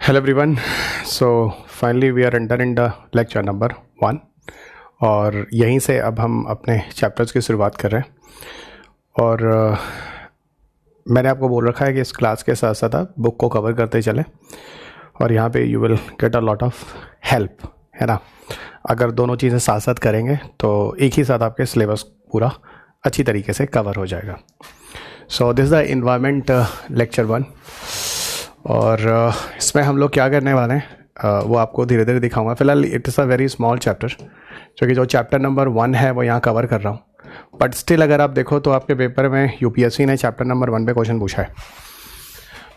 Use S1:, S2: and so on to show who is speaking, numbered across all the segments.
S1: Hello everyone. So finally we are enter in the lecture number 1 और यहीं से अब हम अपने चैप्टर्स की शुरुआत कर रहे हैं। और मैंने आपको बोल रखा है कि इस क्लास के साथ साथ आप बुक को कवर करते चलें और यहाँ पे you will get a lot of help, है ना। अगर दोनों चीज़ें साथ साथ करेंगे तो एक ही साथ आपके सिलेबस पूरा अच्छी तरीके से कवर हो जाएगा। So this the environment lecture 1 और इसमें हम लोग क्या करने वाले हैं वो आपको धीरे धीरे दिखाऊंगा। फिलहाल it is a very small chapter, क्योंकि जो चैप्टर नंबर 1 है वो यहाँ कवर कर रहा हूँ। बट स्टिल अगर आप देखो तो आपके पेपर में यूपीएससी ने चैप्टर नंबर 1 पे क्वेश्चन पूछा है।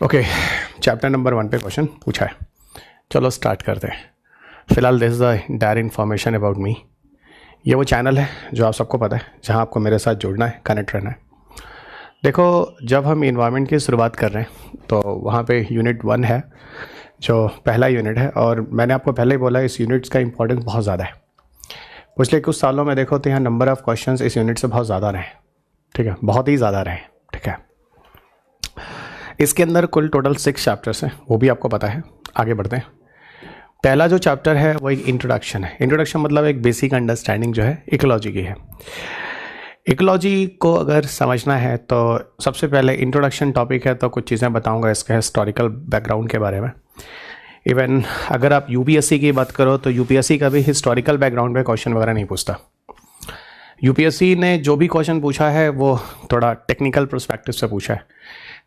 S1: ओके, चैप्टर नंबर 1 पे क्वेश्चन पूछा है। चलो स्टार्ट करते हैं। फिलहाल this is the direct information about me. ये वो चैनल है जो आप सबको पता है, जहाँ आपको मेरे साथ जुड़ना है, कनेक्ट रहना है। देखो, जब हम इन्वायरमेंट की शुरुआत कर रहे हैं तो वहाँ पे यूनिट 1 है जो पहला यूनिट है, और मैंने आपको पहले ही बोला इस यूनिट्स का इंपॉर्टेंस बहुत ज़्यादा है। पिछले कुछ सालों में देखो तो यहाँ नंबर ऑफ़ क्वेश्चंस इस यूनिट से बहुत ज़्यादा रहे, ठीक है, बहुत ही ज़्यादा रहे, ठीक है। इसके अंदर कुल टोटल 6 चैप्टर्स हैं, वो भी आपको पता है। आगे बढ़ते हैं। पहला जो चैप्टर है वो एक इंट्रोडक्शन है। इंट्रोडक्शन मतलब एक बेसिक अंडरस्टैंडिंग जो है इकोलॉजी की है। इकोलॉजी को अगर समझना है तो सबसे पहले इंट्रोडक्शन टॉपिक है, तो कुछ चीज़ें बताऊंगा इसके हिस्टोरिकल बैकग्राउंड के बारे में। इवन अगर आप यूपीएससी की बात करो तो यूपीएससी का भी हिस्टोरिकल बैकग्राउंड पे क्वेश्चन वगैरह नहीं पूछता। यूपीएससी ने जो भी क्वेश्चन पूछा है वो थोड़ा टेक्निकल पर्सपेक्टिव से पूछा है।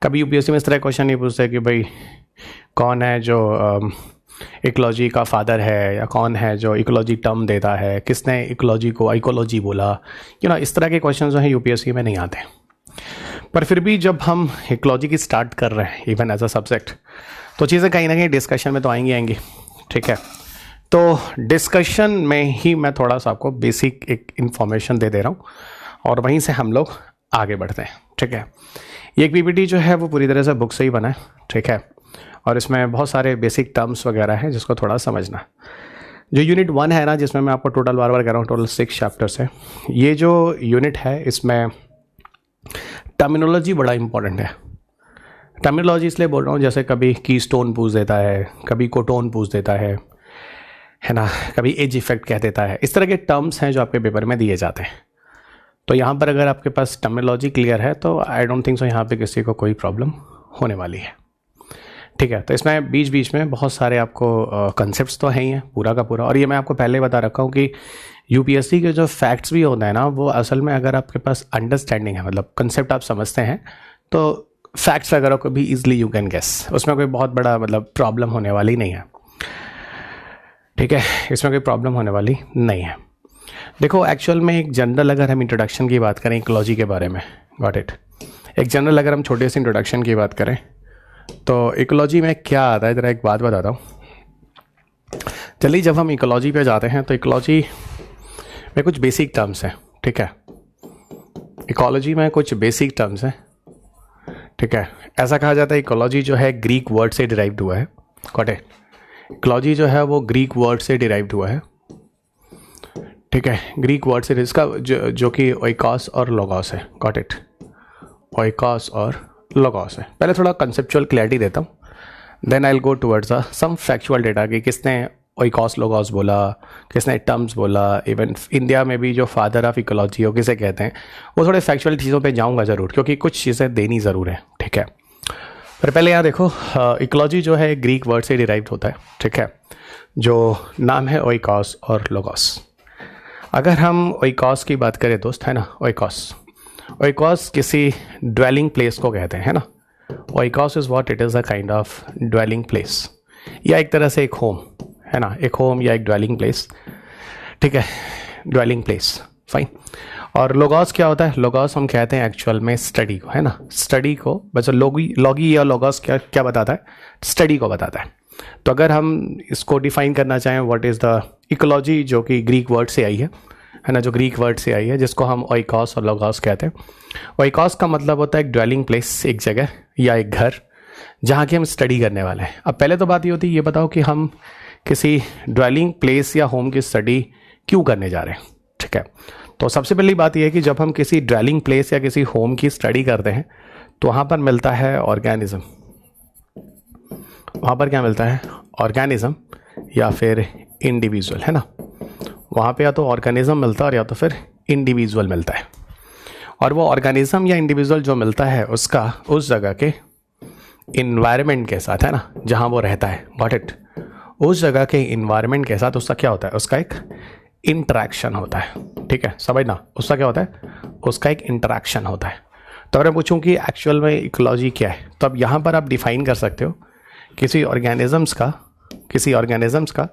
S1: कभी यूपीएससी में इस तरह क्वेश्चन नहीं पूछते कि भाई कौन है जो इकोलॉजी का फादर है, या कौन है जो इकोलॉजी टर्म देता है, किसने इकोलॉजी को इकोलॉजी बोला, इस तरह के क्वेश्चन जो हैं यूपीएससी में नहीं आते। पर फिर भी जब हम इकोलॉजी की स्टार्ट कर रहे हैं इवन एज अ सब्जेक्ट, तो चीज़ें कहीं ना कहीं डिस्कशन में तो आएंगी, ठीक है। तो डिस्कशन में ही मैं थोड़ा सा आपको बेसिक एक इन्फॉर्मेशन दे रहा हूँ और वहीं से हम लोग आगे बढ़ते हैं, ठीक है। ये एक पीपीटी जो है वो पूरी तरह से बुक से ही बना है, ठीक है, और इसमें बहुत सारे बेसिक टर्म्स वगैरह हैं जिसको थोड़ा समझना। जो यूनिट 1 है ना, जिसमें मैं आपको टोटल बार कह रहा हूँ, टोटल 6 चैप्टर्स है। ये जो यूनिट है इसमें टर्मिनोलॉजी बड़ा इंपॉर्टेंट है। टर्मिनोलॉजी इसलिए बोल रहा हूँ, जैसे कभी कीस्टोन पूछ देता है, कभी कोटोन पूछ देता है ना, कभी एज इफेक्ट कह देता है। इस तरह के टर्म्स हैं जो आपके पेपर में दिए जाते हैं। तो यहाँ पर अगर आपके पास टर्मिनोलॉजी क्लियर है तो आई डोंट थिंक सो यहाँ पे किसी को कोई प्रॉब्लम होने वाली है, ठीक है। तो इसमें बीच बीच में बहुत सारे आपको कंसेप्ट्स तो हैं ही हैं पूरा का पूरा। और ये मैं आपको पहले बता रखा हूँ कि यूपीएससी के जो फैक्ट्स भी होते हैं ना, वो असल में अगर आपके पास अंडरस्टैंडिंग है, मतलब कंसेप्ट आप समझते हैं, तो फैक्ट्स वगैरह को भी ईजिली यू कैन गेस। उसमें कोई बहुत बड़ा मतलब प्रॉब्लम होने वाली नहीं है, ठीक है। इसमें कोई प्रॉब्लम होने वाली नहीं है। देखो, एक्चुअल में एक जनरल अगर हम इंट्रोडक्शन की बात करें इकोलॉजी के बारे में, गॉट इट, एक जनरल अगर हम छोटे से इंट्रोडक्शन की बात करें तो इकोलॉजी में क्या आता है, ज़रा एक बात बताता हूँ। चलिए, जब हम इकोलॉजी पे जाते हैं तो इकोलॉजी में कुछ बेसिक टर्म्स हैं, ठीक है। इकोलॉजी में कुछ बेसिक टर्म्स हैं, ठीक है। ऐसा कहा जाता है इकोलॉजी जो है ग्रीक वर्ड से डिराइव्ड हुआ है, गॉट इट। इकोलॉजी जो है वो ग्रीक वर्ड से डिराइव्ड हुआ है, ठीक है। ग्रीक वर्ड से, इसका जो कि ओइकॉस और लोगोस है, गॉट इट, ओइकॉस और लोगोस है। पहले थोड़ा कंसेप्चुअल क्लैरिटी देता हूँ, then I will go towards some factual data कि किसने ओइकॉस लोगोस बोला, किसने टर्म्स बोला। इवन इंडिया में भी जो फादर ऑफ इकोलॉजी हो किसे कहते हैं, वो थोड़े फैक्चुअल चीज़ों पे जाऊँगा ज़रूर, क्योंकि कुछ चीज़ें देनी ज़रूर है, ठीक है। पर पहले यहाँ देखो, इकोलॉजी जो है ग्रीक वर्ड से डिराइव्ड होता है, ठीक है, जो नाम है ओइकॉस और लोगोस। अगर हम ओइकॉस की बात करें दोस्त, है ना, ओइकॉस किसी ड्वेलिंग प्लेस को कहते हैं, है ना। ओइकॉस is what it is a kind of dwelling place, या एक तरह से एक होम, है ना, एक होम या एक ड्वेलिंग प्लेस, ठीक है, ड्वेलिंग प्लेस, फाइन। और लोगोस क्या होता है? लोगोस हम कहते हैं एक्चुअल में स्टडी को, है ना, स्टडी को। बस लॉगी या लोगोस क्या बताता है? स्टडी को बताता है। तो अगर हम इसको डिफाइन करना चाहें, व्हाट इज़ द इकोलॉजी, जो कि ग्रीक वर्ड से आई है ना, जो ग्रीक वर्ड से आई है, जिसको हम ओइकॉस और लोगोस कहते हैं। ओइकॉस का मतलब होता है एक ड्वेलिंग प्लेस, एक जगह या एक घर जहाँ की हम स्टडी करने वाले हैं। अब पहले तो बात ये होती है, ये बताओ कि हम किसी ड्वेलिंग प्लेस या होम की स्टडी क्यों करने जा रहे हैं, ठीक है। तो सबसे पहली बात यह है कि जब हम किसी ड्वेलिंग प्लेस या किसी होम की स्टडी करते हैं तो वहाँ पर मिलता है ऑर्गेनिज्म, वहाँ पर क्या मिलता है, ऑर्गेनिज्म या फिर इंडिविजुअल, है ना। वहाँ पे या तो ऑर्गेनिज्म मिलता है और या तो फिर इंडिविजुअल मिलता है। और वो ऑर्गेनिज्म या इंडिविजुअल जो मिलता है उसका उस जगह के इन्वायरमेंट के साथ, है ना, जहाँ वो रहता है, गॉट इट, उस जगह के इन्वायरमेंट के साथ उसका क्या होता है, उसका एक इंटरेक्शन होता है। ठीक है, समझना, उसका क्या होता है, उसका एक इंटरेक्शन होता है। तो अगर मैं पूछूं कि एक्चुअल में इकोलॉजी क्या है, तो अब यहाँ पर आप डिफाइन कर सकते हो किसी ऑर्गेनिजम्स का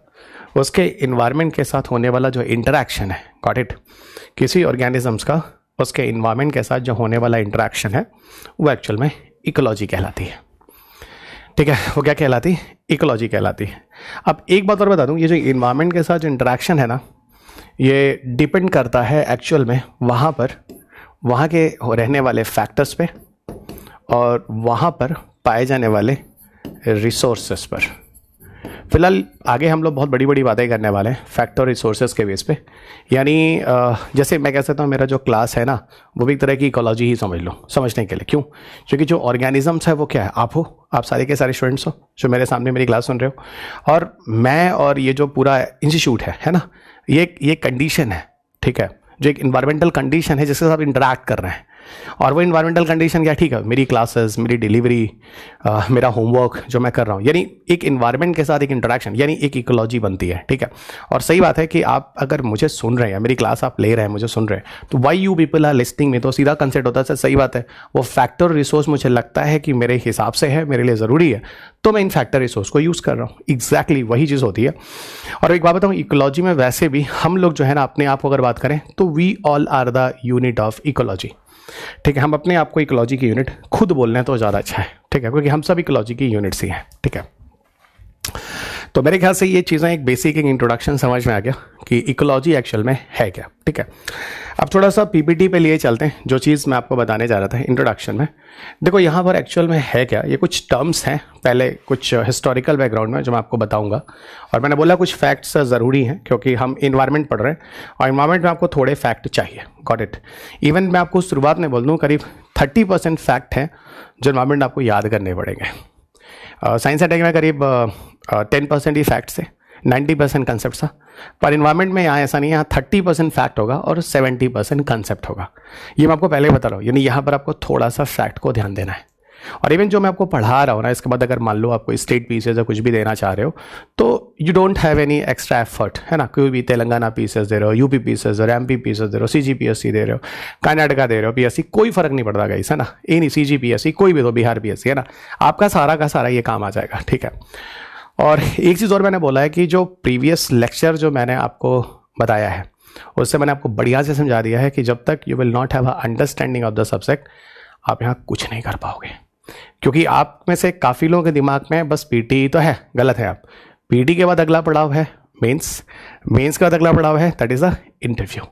S1: उसके इन्वायरमेंट के साथ होने वाला जो इंटरेक्शन है, गॉट इट, किसी ऑर्गेनिजम्स का उसके इन्वायरमेंट के साथ जो होने वाला इंटरेक्शन है वो एक्चुअल में इकोलॉजी कहलाती है। ठीक है, वो क्या कहलाती है, इकोलॉजी कहलाती है। अब एक बात और बता दूं, ये जो इन्वायरमेंट के साथ जो इंटरेक्शन है ना, ये डिपेंड करता है एक्चुअल में वहाँ के रहने वाले फैक्टर्स पे और वहाँ पर पाए जाने वाले रिसोर्सेस पर। फिलहाल आगे हम लोग बहुत बड़ी बड़ी बातें करने वाले हैं फैक्टर रिसोर्सेज के बेस पे। यानी जैसे मैं कह सकता हूँ मेरा जो क्लास है ना, वो भी एक तरह की इकोलॉजी ही समझ लो, समझने के लिए। क्यों? क्योंकि जो ऑर्गेनिजम्स है वो क्या है, आप हो, आप सारे के सारे स्टूडेंट्स हो जो मेरे सामने मेरी क्लास सुन रहे हो, और मैं और ये जो पूरा इंस्टीट्यूट है ना, ये कंडीशन है। ठीक है, जो एक इन्वायरमेंटल कंडीशन है जिसके साथ इंटरैक्ट कर रहे हैं। और वो इन्वायरमेंटल कंडीशन क्या, ठीक है, मेरी क्लासेस, मेरी डिलीवरी, मेरा होमवर्क जो मैं कर रहा हूँ, यानी एक इन्वायरमेंट के साथ एक इंटरेक्शन, यानी एक इकोलॉजी बनती है। ठीक है, और सही बात है कि आप अगर मुझे सुन रहे हैं, मेरी क्लास आप ले रहे हैं, मुझे सुन रहे हैं, तो why you people are listening में, तो सीधा कंसेप्ट होता है, सही बात है, वो फैक्टर रिसोर्स मुझे लगता है कि मेरे हिसाब से है, मेरे लिए ज़रूरी है, तो मैं इन फैक्टर रिसोर्स को यूज़ कर रहा हूँ। एग्जैक्टली वही चीज़ होती है। और एक बात बताऊँ, इकोलॉजी में वैसे भी हम लोग जो है ना, अपने आप को अगर बात करें तो we all are the unit of ecology. ठीक है, हम अपने आप को इकोलॉजी की यूनिट खुद बोलने हैं तो ज़्यादा अच्छा है। ठीक है, क्योंकि हम सब इकोलॉजी की यूनिट्स ही हैं। ठीक है, तो मेरे ख्याल से ये चीज़ें एक बेसिक एक इंट्रोडक्शन समझ में आ गया कि इकोलॉजी एक्चुअल में है क्या। ठीक है, अब थोड़ा सा पीपीटी पे लिए चलते हैं। जो चीज़ मैं आपको बताने जा रहा था इंट्रोडक्शन में, देखो यहाँ पर एक्चुअल में है क्या, ये कुछ टर्म्स हैं, पहले कुछ हिस्टोरिकल बैकग्राउंड में जो मैं आपको बताऊंगा, और मैंने बोला कुछ फैक्ट्स ज़रूरी हैं क्योंकि हम इन्वायरमेंट पढ़ रहे हैं और इन्वायरमेंट में आपको थोड़े फैक्ट चाहिए, गॉट इट। इवन मैं आपको शुरुआत में बोल दूँ, करीब 30% फैक्ट हैं जो इन्वायरमेंट आपको याद करने पड़ेंगे। साइंस एंड टेक में करीब 10% ही फैक्ट्स है, 90% कंसेप्ट था। पर इन्वायरमेंट में यहाँ ऐसा नहीं है, यहाँ 30% फैक्ट होगा और 70% कंसेप्ट होगा। ये मैं आपको पहले बता रहा हूँ, यानी यहाँ पर आपको थोड़ा सा फैक्ट को ध्यान देना है। और इवन जो मैं आपको पढ़ा रहा हूँ ना, इसके बाद अगर मान लो आपको स्टेट पीसेज या कुछ भी देना चाह रहे हो तो you don't have any extra effort, है ना। कोई भी तेलंगाना पीसेज दे रहे हो, यूपी पीसेज दे रहे हो, एमपी पीसेज दे रहे हो, सीजीपीएससी दे रहे हो, कर्नाटका दे रहे हो, पीएससी, कोई फर्क नहीं पड़ता गाइस, है ना। ये नहीं सीजीपीएससी, कोई भी दो, बिहार पीएससी, है ना, आपका सारा का सारा ये काम आ जाएगा। ठीक है, और एक चीज़ और मैंने बोला है कि जो प्रीवियस लेक्चर जो मैंने आपको बताया है उससे मैंने आपको बढ़िया से समझा दिया है कि जब तक you will not have a understanding of the subject, आप यहाँ कुछ नहीं कर पाओगे। क्योंकि आप में से काफ़ी लोगों के दिमाग में बस पीटी तो है, गलत है आप। पीटी के बाद अगला पड़ाव है मेंस, मेंस के बाद अगला पड़ाव है दैट इज़ अ इंटरव्यू।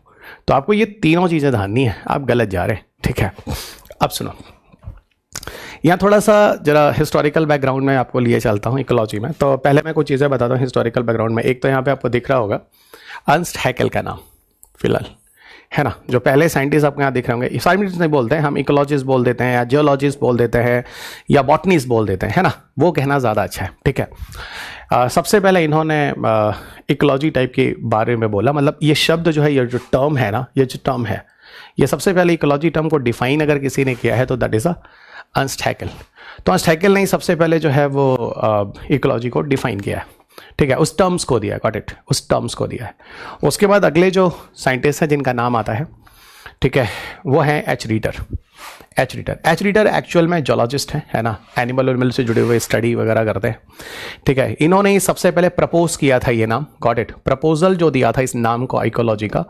S1: तो आपको ये तीनों चीज़ें ध्यानी है, आप गलत जा रहे हैं। ठीक है, अब सुनो, यहाँ थोड़ा सा जरा हिस्टोरिकल बैकग्राउंड में आपको लिए चलता हूँ इकोलॉजी में। तो पहले मैं कुछ चीज़ें बताता हूँ हिस्टोरिकल बैकग्राउंड में। एक तो यहाँ पे आपको दिख रहा होगा अर्नस्ट हैकेल का नाम, फिलहाल, है ना, जो पहले साइंटिस्ट आपको यहाँ दिख रहे होंगे। साइंटिस्ट नहीं बोलते हैं हम, इकोलॉजिस्ट बोल देते हैं या जियोलॉजिस्ट बोल देते हैं या बॉटनिस्ट बोल देते हैं, है ना, वो कहना ज़्यादा अच्छा है। ठीक है, सबसे पहले इन्होंने इकोलॉजी टाइप के बारे में बोला, मतलब ये शब्द जो है, ये जो टर्म है ना, ये जो टर्म है, ये सबसे पहले इकोलॉजी टर्म को डिफाइन अगर किसी ने किया है तो that is a Ernst Hückel. तो अर्नस्ट हैकेल ने सबसे पहले जो है वो इकोलॉजी को डिफाइन किया है। ठीक है, उस टर्म्स को दिया है, गॉट इट, उस टर्म्स को दिया है। उसके बाद अगले जो साइंटिस्ट हैं जिनका नाम आता है, ठीक है, वो है एच रीटर। एच रीटर एक्चुअल में जोलॉजिस्ट है ना, एनिमल से जुड़े हुए स्टडी वगैरह करते हैं। ठीक है, इन्होंने ही सबसे पहले प्रपोज किया था ये नाम, गॉट इट। प्रपोजल जो दिया था इस नाम को इकोलॉजी का,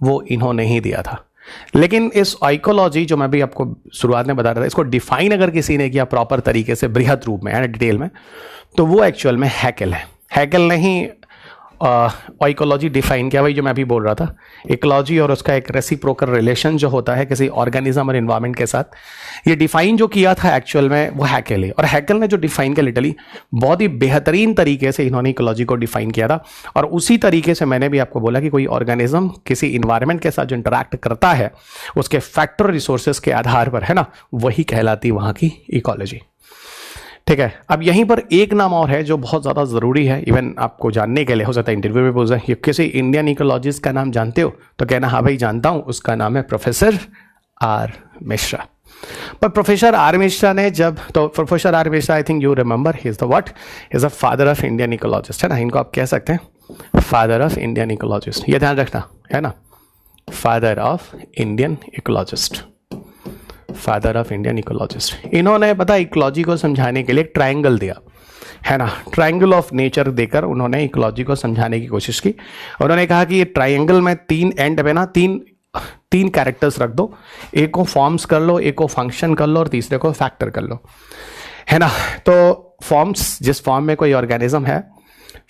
S1: वो इन्होंने ही दिया था। लेकिन इस इकोलॉजी जो मैं भी आपको शुरुआत में बता रहा था, इसको डिफाइन अगर किसी ने किया प्रॉपर तरीके से, बृहद रूप में, है ना, डिटेल में, तो वो एक्चुअल में हैकेल है। हैकेल ने ही इकोलॉजी डिफाइन किया, वही जो मैं अभी बोल रहा था, इकोलॉजी और उसका एक रेसिप्रोकल रिलेशन जो होता है किसी ऑर्गेनिज्म और इन्वायरमेंट के साथ, ये डिफाइन जो किया था एक्चुअल में वो हैकेल है। और हैकेल ने जो डिफाइन किया लिटरली बहुत ही बेहतरीन तरीके से इन्होंने इकोलॉजी को डिफाइन किया था। और उसी तरीके से मैंने भी आपको बोला कि कोई ऑर्गेनिज्म किसी इन्वायरमेंट के साथ जो इंटरैक्ट करता है उसके फैक्टर रिसोर्सेज के आधार पर, है ना, वही कहलाती वहाँ की इकोलॉजी। ठीक है, अब यहीं पर एक नाम और है जो बहुत ज़्यादा ज़रूरी है इवन आपको जानने के लिए, हो सकता है इंटरव्यू में पूछा ये किसी इंडियन इकोलॉजिस्ट का नाम जानते हो, तो कहना हाँ भाई जानता हूँ, उसका नाम है प्रोफेसर आर मिश्रा। पर प्रोफेसर आर मिश्रा ने जब, तो professor are Mishra I think you remember, he is the what, is the father of Indian ecologist, है ना, इनको आप कह सकते हैं फादर ऑफ इंडियन इकोलॉजिस्ट, ये ध्यान रखना है ना, father of Indian ecologist, father of Indian ecologist. इन्होंने पता इकोलॉजी को समझाने के लिए एक ट्रायंगल दिया, है ना, ट्रायंगल ऑफ नेचर देकर उन्होंने इकोलॉजी को समझाने की कोशिश की। उन्होंने कहा कि ये ट्रायंगल में तीन एंड पे ना तीन कैरेक्टर्स रख दो, एक को फॉर्म्स कर लो, एक को फंक्शन कर लो और तीसरे को फैक्टर कर लो, है ना। तो फॉर्म्स, जिस फॉर्म में कोई ऑर्गेनिज्म है,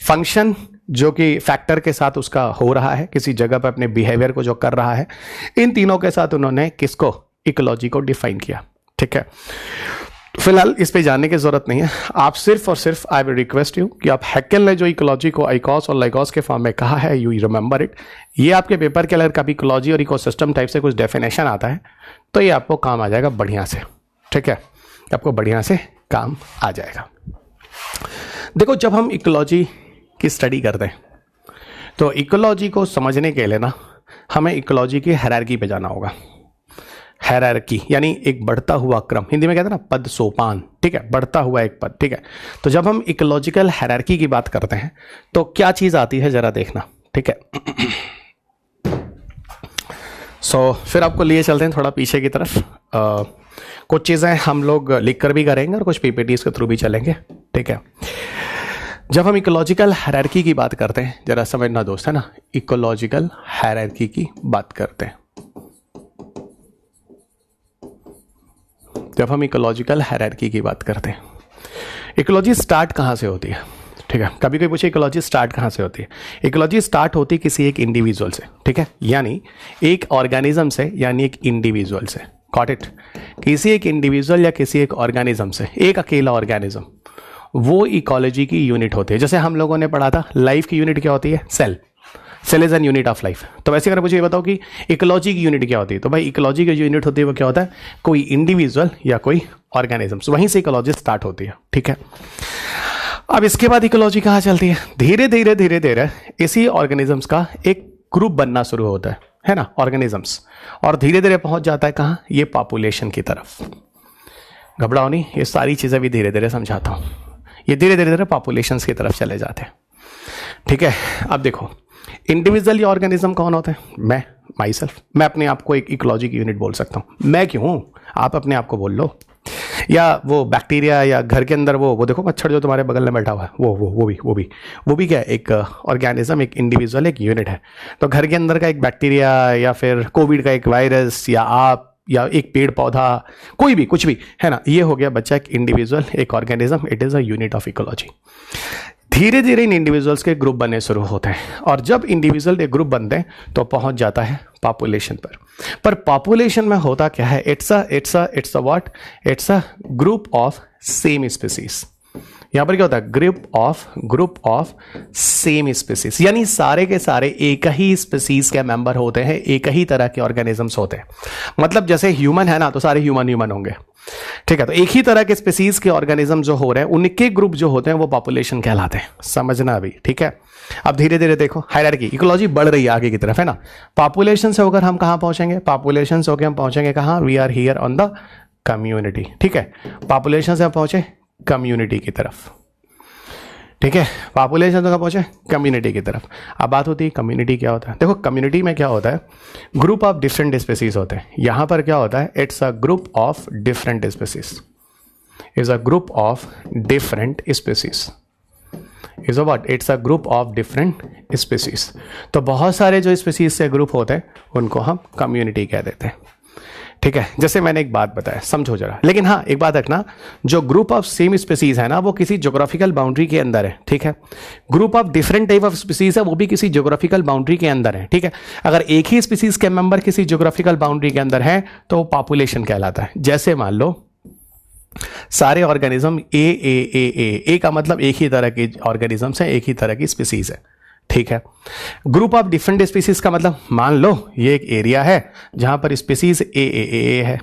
S1: फंक्शन जो कि फैक्टर के साथ उसका हो रहा है, किसी जगह पर अपने बिहेवियर को जो कर रहा है, इन तीनों के साथ उन्होंने किसको, इकोलॉजी को डिफाइन किया। ठीक है, फिलहाल इस पे जाने की जरूरत नहीं है, आप सिर्फ और सिर्फ आई विल रिक्वेस्ट यू कि आप हैकेल ने जो इकोलॉजी को आइकॉस और लाइकॉस के फॉर्म में कहा है, यू रिमेंबर इट। ये आपके पेपर के अगर कभी इकोलॉजी और इकोसिस्टम टाइप से कुछ डेफिनेशन आता है तो ये आपको काम आ जाएगा बढ़िया से। ठीक है, आपको बढ़िया से काम आ जाएगा। देखो, जब हम इकोलॉजी की स्टडी करते हैं तो इकोलॉजी को समझने के लिए ना हमें इकोलॉजी की हायरार्की पे जाना होगा। हायरार्की यानी एक बढ़ता हुआ क्रम, हिंदी में कहते हैं ना पद सोपान, ठीक है, बढ़ता हुआ एक पद। ठीक है, तो जब हम इकोलॉजिकल हायरार्की की बात करते हैं तो क्या चीज आती है जरा देखना। ठीक है, फिर आपको लिए चलते हैं थोड़ा पीछे की तरफ। कुछ चीजें हम लोग लिख कर भी करेंगे और कुछ पीपीटीज के थ्रू भी चलेंगे। ठीक है, जब हम इकोलॉजिकल हायरार्की की बात करते हैं, जरा समझना दोस्त, है ना, इकोलॉजिकल हायरार्की की बात करते हैं। जब हम इकोलॉजिकल हायरार्की की बात करते हैं, इकोलॉजी स्टार्ट कहाँ से होती है? ठीक है, कभी कोई पूछे इकोलॉजी स्टार्ट कहाँ से होती है? इकोलॉजी स्टार्ट होती है किसी एक इंडिविजुअल से। ठीक है, यानी एक ऑर्गेनिज्म से, यानी एक इंडिविजुअल से। Got it? किसी एक इंडिविजुअल या किसी एक ऑर्गेनिज्म से, एक अकेला ऑर्गेनिज्म, वो इकोलॉजी की यूनिट होती है। जैसे हम लोगों ने पढ़ा था लाइफ की यूनिट क्या होती है? Cell. Cell is an unit of life. तो वैसे अगर मुझे ये बताओ कि इकोलॉजी की यूनिट क्या होती है, तो भाई इकोलॉजी की जो यूनिट होती है वो क्या होता है? कोई इंडिविजुअल या कोई ऑर्गेनिज्म, वहीं से इकोलॉजी स्टार्ट होती है। ठीक है, अब इसके बाद इकोलॉजी कहाँ चलती है? धीरे धीरे धीरे धीरे इसी ऑर्गेनिजम्स का एक ग्रुप बनना शुरू होता है ना, ऑर्गेनिजम्स, और धीरे धीरे पहुंच जाता है कहाँ? ये पॉपुलेशन की तरफ। घबराओ नहीं, ये सारी चीजें भी धीरे धीरे समझाता हूं। ये धीरे धीरे धीरे पॉपुलेशन की तरफ चले जाते हैं। ठीक है, अब देखो इंडिविजुअल या ऑर्गेनिज्म कौन होते हैं? मैं, माई सेल्फ। मैं अपने आप को एक इकोलॉजी की यूनिट बोल सकता हूं। मैं क्यों हूं? आप अपने आप को बोल लो। या वो बैक्टीरिया, या घर के अंदर वो देखो मच्छर जो तुम्हारे बगल में बैठा हुआ है, वो भी क्या है? एक ऑर्गेनिज्म, एक इंडिविजुअल, एक यूनिट है। तो घर के अंदर का एक बैक्टीरिया, या फिर कोविड का एक वायरस, या आप, या एक पेड़ पौधा, कोई भी, कुछ भी, है ना, ये हो गया बच्चा एक इंडिविजुअल, एक organism. It is a unit of ecology. धीरे धीरे इन इंडिविजुअल्स के ग्रुप बनने शुरू होते हैं, और जब इंडिविजुअल एक ग्रुप बनते हैं तो पहुंच जाता है पॉपुलेशन पर पॉपुलेशन में होता क्या है? It's a group of same species. यहां पर क्या होता है? ग्रुप ऑफ सेम स्पीसीज, यानी सारे के सारे एक ही स्पीसीज के मेंबर होते हैं, एक ही तरह के ऑर्गेनिजम्स होते हैं। मतलब जैसे ह्यूमन है ना, तो सारे ह्यूमन होंगे। ठीक है, तो एक ही तरह के स्पीसीज के ऑर्गेनिज्म जो हो रहे हैं, उनके ग्रुप जो होते हैं वो पॉपुलेशन कहलाते हैं। समझना अभी, ठीक है। अब धीरे धीरे देखो हायरार्की, इकोलॉजी बढ़ रही है आगे की तरफ, है ना। पॉपुलेशन से होकर हम कहां पहुंचेंगे? पॉपुलेशन से होकर हम पहुंचेंगे कहां? We are here on the community. ठीक है, पॉपुलेशन से हम पहुंचे कम्युनिटी की तरफ। ठीक है, पॉपुलेशन से पहुंचे कम्युनिटी की तरफ। अब बात होती है कम्युनिटी क्या होता है। देखो कम्युनिटी में क्या होता है? ग्रुप ऑफ डिफरेंट स्पीसीज होते हैं। यहां पर क्या होता है? It's a group of different species, is a group of different species, is a what? It's a group of different species. तो बहुत सारे जो स्पीसीज से ग्रुप होते हैं उनको हम कम्युनिटी कह देते हैं। ठीक है, जैसे मैंने एक बात बताया, समझो जरा। लेकिन हाँ, एक बात रखना, जो ग्रुप ऑफ सेम स्पीसीज है ना, वो किसी ज्योग्राफिकल बाउंड्री के अंदर है। ठीक है, group of different type of species है, वो भी किसी ज्योग्राफिकल बाउंड्री के अंदर है। ठीक है, अगर एक ही स्पीसीज के मेंबर किसी ज्योग्राफिकल बाउंड्री के अंदर है तो वो पॉपुलेशन कहलाता है। जैसे मान लो सारे ऑर्गेनिज्म ए का मतलब एक ही तरह के ऑर्गेनिजम्स है, एक ही तरह की स्पीसीज है। ठीक है, ग्रुप ऑफ डिफरेंट स्पीसीज का मतलब मान लो ये एक एरिया है जहां पर स्पीसीज ए है,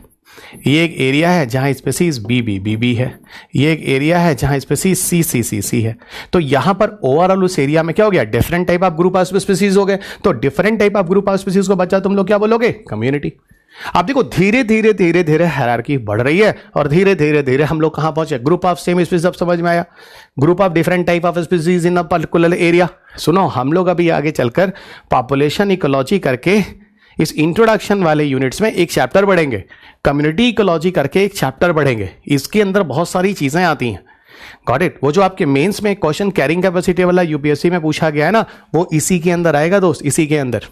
S1: ये एक एरिया है जहां स्पीसीज बी है, ये एक एरिया है जहां स्पीसीज सी है। तो यहां पर ओवरऑल उस एरिया में क्या हो गया, different type of group of species हो गए। तो different type of group of species को बच्चा तुम लोग क्या बोलोगे, कम्युनिटी। आप देखो धीरे धीरे धीरे धीरे हायरार्की बढ़ रही है और धीरे धीरे धीरे हम लोग कहां पहुंचे, ग्रुप ऑफ सेम स्पीसीज। अब समझ में आया, group of different type of species in a particular area. सुनो, हम लोग अभी आगे चलकर पॉपुलेशन इकोलॉजी करके इस इंट्रोडक्शन वाले यूनिट्स में एक चैप्टर बढ़ेंगे, कम्युनिटी इकोलॉजी करके एक चैप्टर बढ़ेंगे। इसके अंदर बहुत सारी चीजें आती हैं। Got it. वो जो आपके मेंस में क्वेश्चन कैरिंग कैपेसिटी वाला यूपीएससी में पूछा गया है ना, वो इसी के अंदर आएगा दोस्त, इसी के अंदर।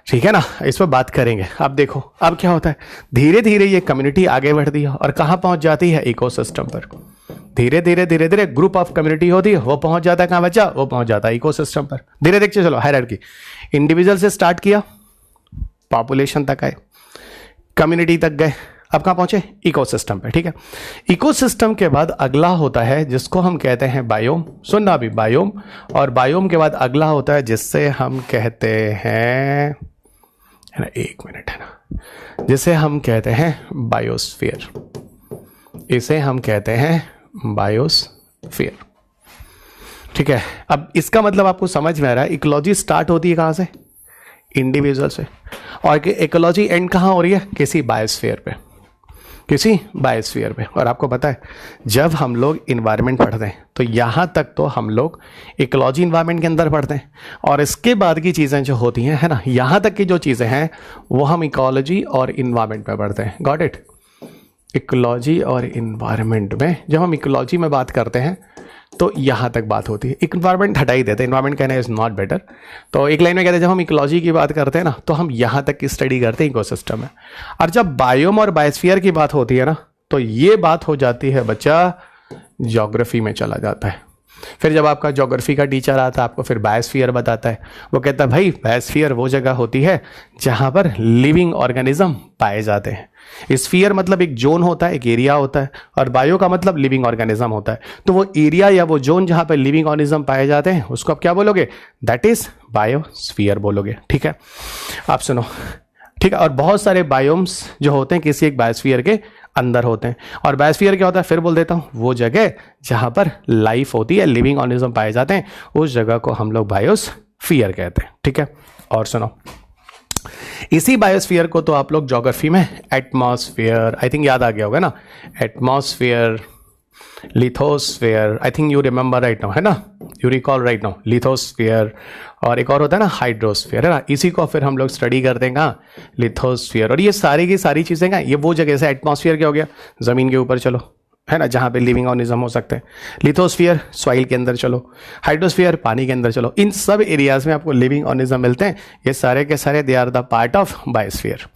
S1: ठीक है ना, इस पर बात करेंगे। अब देखो अब क्या होता है, धीरे धीरे ये कम्युनिटी आगे बढ़ती है और कहां पहुंच जाती है, इकोसिस्टम पर। धीरे धीरे धीरे धीरे ग्रुप ऑफ कम्युनिटी होती है, वो पहुंच जाता है कहां बच्चा, वो पहुंच जाता है इकोसिस्टम पर। धीरे देखते चलो हायरार्की, इंडिविजुअल से स्टार्ट किया, पॉपुलेशन तक आए, कम्युनिटी तक गए, अब कहां पहुंचे, इकोसिस्टम पे। ठीक है, इकोसिस्टम के बाद अगला होता है जिसको हम कहते हैं बायोम। सुनना अभी, बायोम। और बायोम के बाद अगला होता है जिससे हम कहते हैं, है ना, एक मिनट, है ना, जिसे हम कहते हैं बायोस्फीयर। इसे हम कहते हैं बायोस्फीयर। ठीक है, अब इसका मतलब आपको समझ में आ रहा है, इकोलॉजी स्टार्ट होती है कहां से, इंडिविजुअल से, और इकोलॉजी एंड कहां हो रही है, किसी बायोस्फीयर पे, किसी बायोस्फीयर पे। और आपको पता है जब हम लोग इन्वायरमेंट पढ़ते हैं तो यहाँ तक तो हम लोग इकोलॉजी इन्वायरमेंट के अंदर पढ़ते हैं, और इसके बाद की चीज़ें जो होती हैं, है ना, यहाँ तक की जो चीज़ें हैं वो हम इकोलॉजी और इन्वायरमेंट में पढ़ते हैं। Got it. इकोलॉजी और इन्वायरमेंट में जब हम इकोलॉजी में बात करते हैं तो यहाँ तक बात होती है, इन्वायरमेंट हटा ही देते हैं, इन्वायरमेंट कहना इज नॉट बेटर। तो एक लाइन में कहते हैं जब हम इकोलॉजी की बात करते हैं ना तो हम यहाँ तक की स्टडी करते हैं इकोसिस्टम में। और जब बायोम और बायोस्फीयर की बात होती है ना तो ये बात हो जाती है बच्चा, ज्योग्राफी में चला जाता है। फिर जब आपका ज्योग्राफी का टीचर आता है आपको फिर बायोस्फीयर बताता है, वो कहता है भाई बायोस्फीयर वो जगह होती है जहां पर लिविंग ऑर्गेनिज्म पाए जाते हैं। स्फीयर मतलब एक जोन होता है, एक एरिया होता है, और बायो का मतलब लिविंग ऑर्गेनिज्म होता है। तो वो एरिया या वो जोन जहां पर लिविंग ऑर्गेनिज्म पाए जाते हैं उसको आप क्या बोलोगे, दैट इज बायोस्फीयर बोलोगे। ठीक है, आप सुनो, ठीक है। और बहुत सारे बायोम्स जो होते हैं किसी एक बायोस्फीयर के अंदर होते हैं, और बायोस्फीयर क्या होता है फिर बोल देता हूं, वो जगह जहां पर लाइफ होती है, लिविंग ऑर्गेनिज्म पाए जाते हैं, उस जगह को हम लोग बायोस्फीयर कहते हैं। ठीक है, और सुनो, इसी बायोस्फीयर को तो आप लोग ज्योग्राफी में एटमॉस्फेयर, आई थिंक याद आ गया होगा ना, atmosphere, lithosphere, I think you remember right now, है ना, you recall right now, lithosphere, और एक और होता है ना हाइड्रोस्फीयर, है ना, इसी को फिर हम लोग स्टडी करते हैं कहाँ, लिथोस्फीयर। और ये सारी की सारी चीज़ें कहाँ, ये वो जगह से, एटमॉस्फेयर क्या हो गया, ज़मीन के ऊपर चलो, है ना, जहाँ पे लिविंग ऑर्गेनिज्म हो सकते हैं। लिथोस्फीयर सॉइल के अंदर चलो, हाइड्रोस्फीयर पानी के अंदर चलो, इन सब एरियाज में आपको लिविंग ऑर्गेनिज्म मिलते हैं। ये सारे के सारे they are the part of biosphere.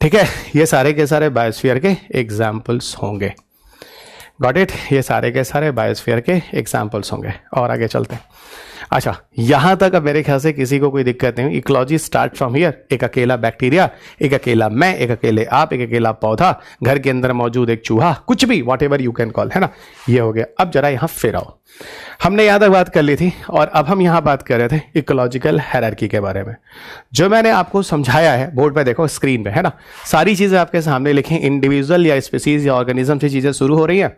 S1: ठीक है, ये सारे के सारे बायोस्फीयर के एग्जाम्पल्स होंगे। गॉट इट, ये सारे के सारे बायोस्फीयर के एग्जाम्पल्स होंगे। और आगे चलते हैं। अच्छा, यहां तक अब मेरे ख्याल से किसी को कोई दिक्कत नहीं। इकोलॉजी स्टार्ट फ्रॉम हियर, एक अकेला बैक्टीरिया, एक अकेला मैं, एक अकेले आप, एक अकेला पौधा, घर के अंदर मौजूद एक चूहा, कुछ भी, what ever you can call, है ना, ये हो गया। अब जरा यहां फिर आओ, हमने यहां तक बात कर ली थी और अब हम यहां बात कर रहे थे इकोलॉजिकल हायरार्की के बारे में। जो मैंने आपको समझाया है बोर्ड पे देखो, स्क्रीन पे, है ना, सारी चीजें आपके सामने लिखी। इंडिविजुअल या स्पीसीज या ऑर्गेनिज्म से चीजें शुरू हो रही है,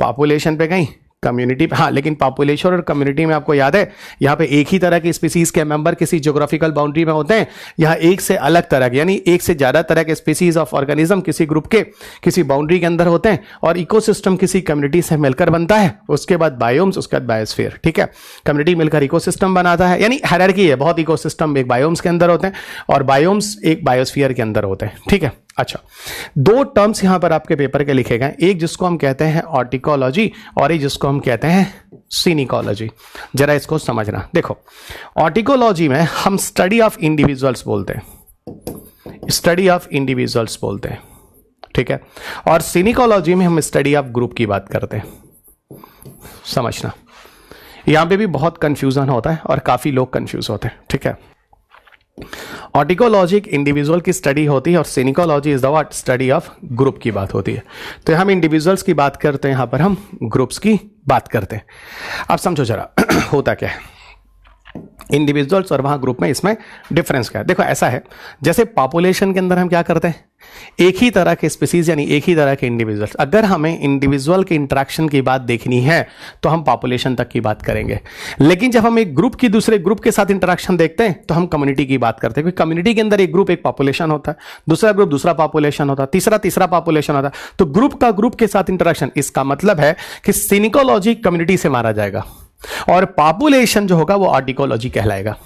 S1: पॉपुलेशन पे गई, कम्युनिटी पे, हाँ, लेकिन पॉपुलेशन और कम्युनिटी में आपको याद है यहाँ पे एक ही तरह के स्पीसीज के मेंबर किसी ज्योग्राफिकल बाउंड्री में होते हैं, यहाँ एक से अलग तरह के, यानी एक से ज्यादा तरह के स्पीसीज ऑफ ऑर्गेनिज्म किसी ग्रुप के किसी बाउंड्री के अंदर होते हैं, और इकोसिस्टम किसी कम्युनिटी से मिलकर बनता है। उसके बाद बायोम्स, उसके बाद बायोस्फीयर। ठीक है, कम्युनिटी मिलकर इकोसिस्टम बनाता है, यानी हायरार्की है, बहुत इकोसिस्टम एक बायोम्स के अंदर होते हैं और बायोम्स एक बायोस्फीयर के अंदर होते हैं। ठीक है, अच्छा, दो टर्म्स यहां पर आपके पेपर के लिखे गए, एक जिसको हम कहते हैं ऑर्टिकोलॉजी और एक जिसको हम कहते हैं सिनिकोलॉजी। जरा इसको समझना। देखो, ऑर्टिकोलॉजी में हम स्टडी ऑफ इंडिविजुअल्स बोलते हैं, स्टडी ऑफ इंडिविजुअल्स बोलते हैं। ठीक है, और सिनिकोलॉजी में हम स्टडी ऑफ ग्रुप की बात करते हैं। समझना, यहां पे भी बहुत कंफ्यूजन होता है और काफी लोग कंफ्यूज होते हैं। ठीक है, ऑर्टिकोलॉजी इंडिविजुअल की स्टडी होती है और synecology is the what, study of group की बात होती है। तो हम इंडिविजुअल्स की बात करते हैं, यहां पर हम ग्रुप्स की बात करते हैं। अब समझो जरा होता क्या है। इंडिविजुअल्स और वहाँ ग्रुप में, इसमें डिफरेंस क्या है? देखो ऐसा है, जैसे पॉपुलेशन के अंदर हम क्या करते हैं, एक ही तरह के स्पीसीज यानी एक ही तरह के इंडिविजुअल्स, अगर हमें इंडिविजुअल के इंटरेक्शन की बात देखनी है तो हम पॉपुलेशन तक की बात करेंगे। लेकिन जब हम एक ग्रुप की दूसरे ग्रुप के साथ इंटरेक्शन देखते हैं तो हम कम्युनिटी की बात करते हैं, क्योंकि कम्युनिटी के अंदर एक ग्रुप एक पॉपुलेशन होता है, दूसरा ग्रुप दूसरा पॉपुलेशन होता है, तीसरा पॉपुलेशन होता है। तो ग्रुप का ग्रुप के साथ इंटरेक्शन, इसका मतलब है कि सिनिकोलॉजी कम्युनिटी से मारा जाएगा और पॉपुलेशन जो होगा वो आर्टिकोलॉजी कहलाएगा।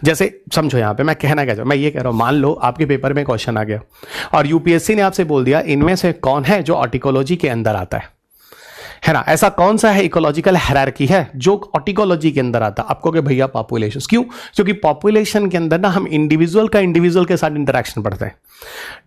S1: जैसे समझो, यहां पे मैं कहना क्या चाहूं, मैं ये कह रहा हूं, मान लो आपके पेपर में क्वेश्चन आ गया और यूपीएससी ने आपसे बोल दिया इनमें से कौन है जो आर्टिकोलॉजी के अंदर आता है ना? ऐसा कौन सा है इकोलॉजिकल हायरार्की है जो ऑर्टिकोलॉजी के अंदर आता है? आपको कि भैया पॉपुलेशन। क्यों? क्योंकि पॉपुलेशन के अंदर ना हम इंडिविजुअल का इंडिविजुअल के साथ इंटरेक्शन पढ़ते हैं,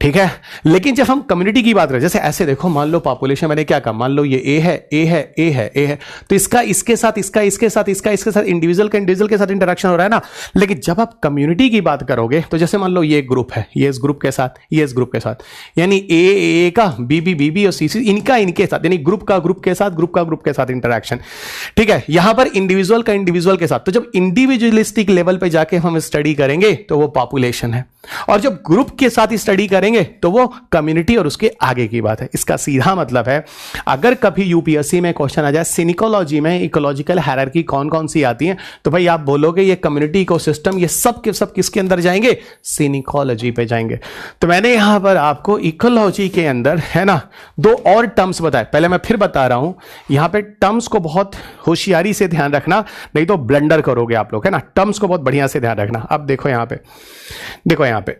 S1: ठीक है। लेकिन जब हम कम्युनिटी की बात करें, जैसे ऐसे देखो, मान लो पॉपुलेशन, मैंने क्या कहा, मान लो ये ए है, ए है, ए है, ए है, तो इसका इसके साथ, इसका इसके साथ, इसका इसके साथ, इंडिविजुअल का इंडिविजुअल के साथ इंटरेक्शन हो रहा है ना। लेकिन जब आप कम्युनिटी की बात करोगे तो जैसे मान लो ये ग्रुप है, ये इस ग्रुप के साथ, ये इस ग्रुप के साथ, यानी ए का, बी और सी इनका इनके साथ, यानी ग्रुप का ग्रुप के साथ, ग्रुप का ग्रुप के साथ इंटरेक्शन, ठीक है। यहां पर इंडिविजुअल का इंडिविजुअल के साथ, तो जब इंडिविजुअलिस्टिक लेवल पे जाके हम स्टडी करेंगे तो वो पॉपुलेशन है, और जब ग्रुप के साथ स्टडी करेंगे तो वो कम्युनिटी और उसके आगे की बात है। इसका सीधा मतलब है, अगर कभी यूपीएससी में क्वेश्चन आ जाए सिनिकोलॉजी में इकोलॉजिकल हायरार्की कौन कौन सी आती है, तो भाई आप बोलोगे ये कम्युनिटी इकोसिस्टम, ये सब के सब किसके अंदर जाएंगे? सिनिकोलॉजी पे जाएंगे। तो मैंने यहां पर आपको इकोलॉजी के अंदर, है ना, दो और टर्म्स बताए। पहले मैं फिर बता रहा हूं, यहां पे टर्म्स को बहुत होशियारी से ध्यान रखना, नहीं तो ब्लंडर करोगे आप लोग, है ना। टर्म्स को बहुत बढ़िया से ध्यान रखना। अब देखो यहां पे, देखो यहां पे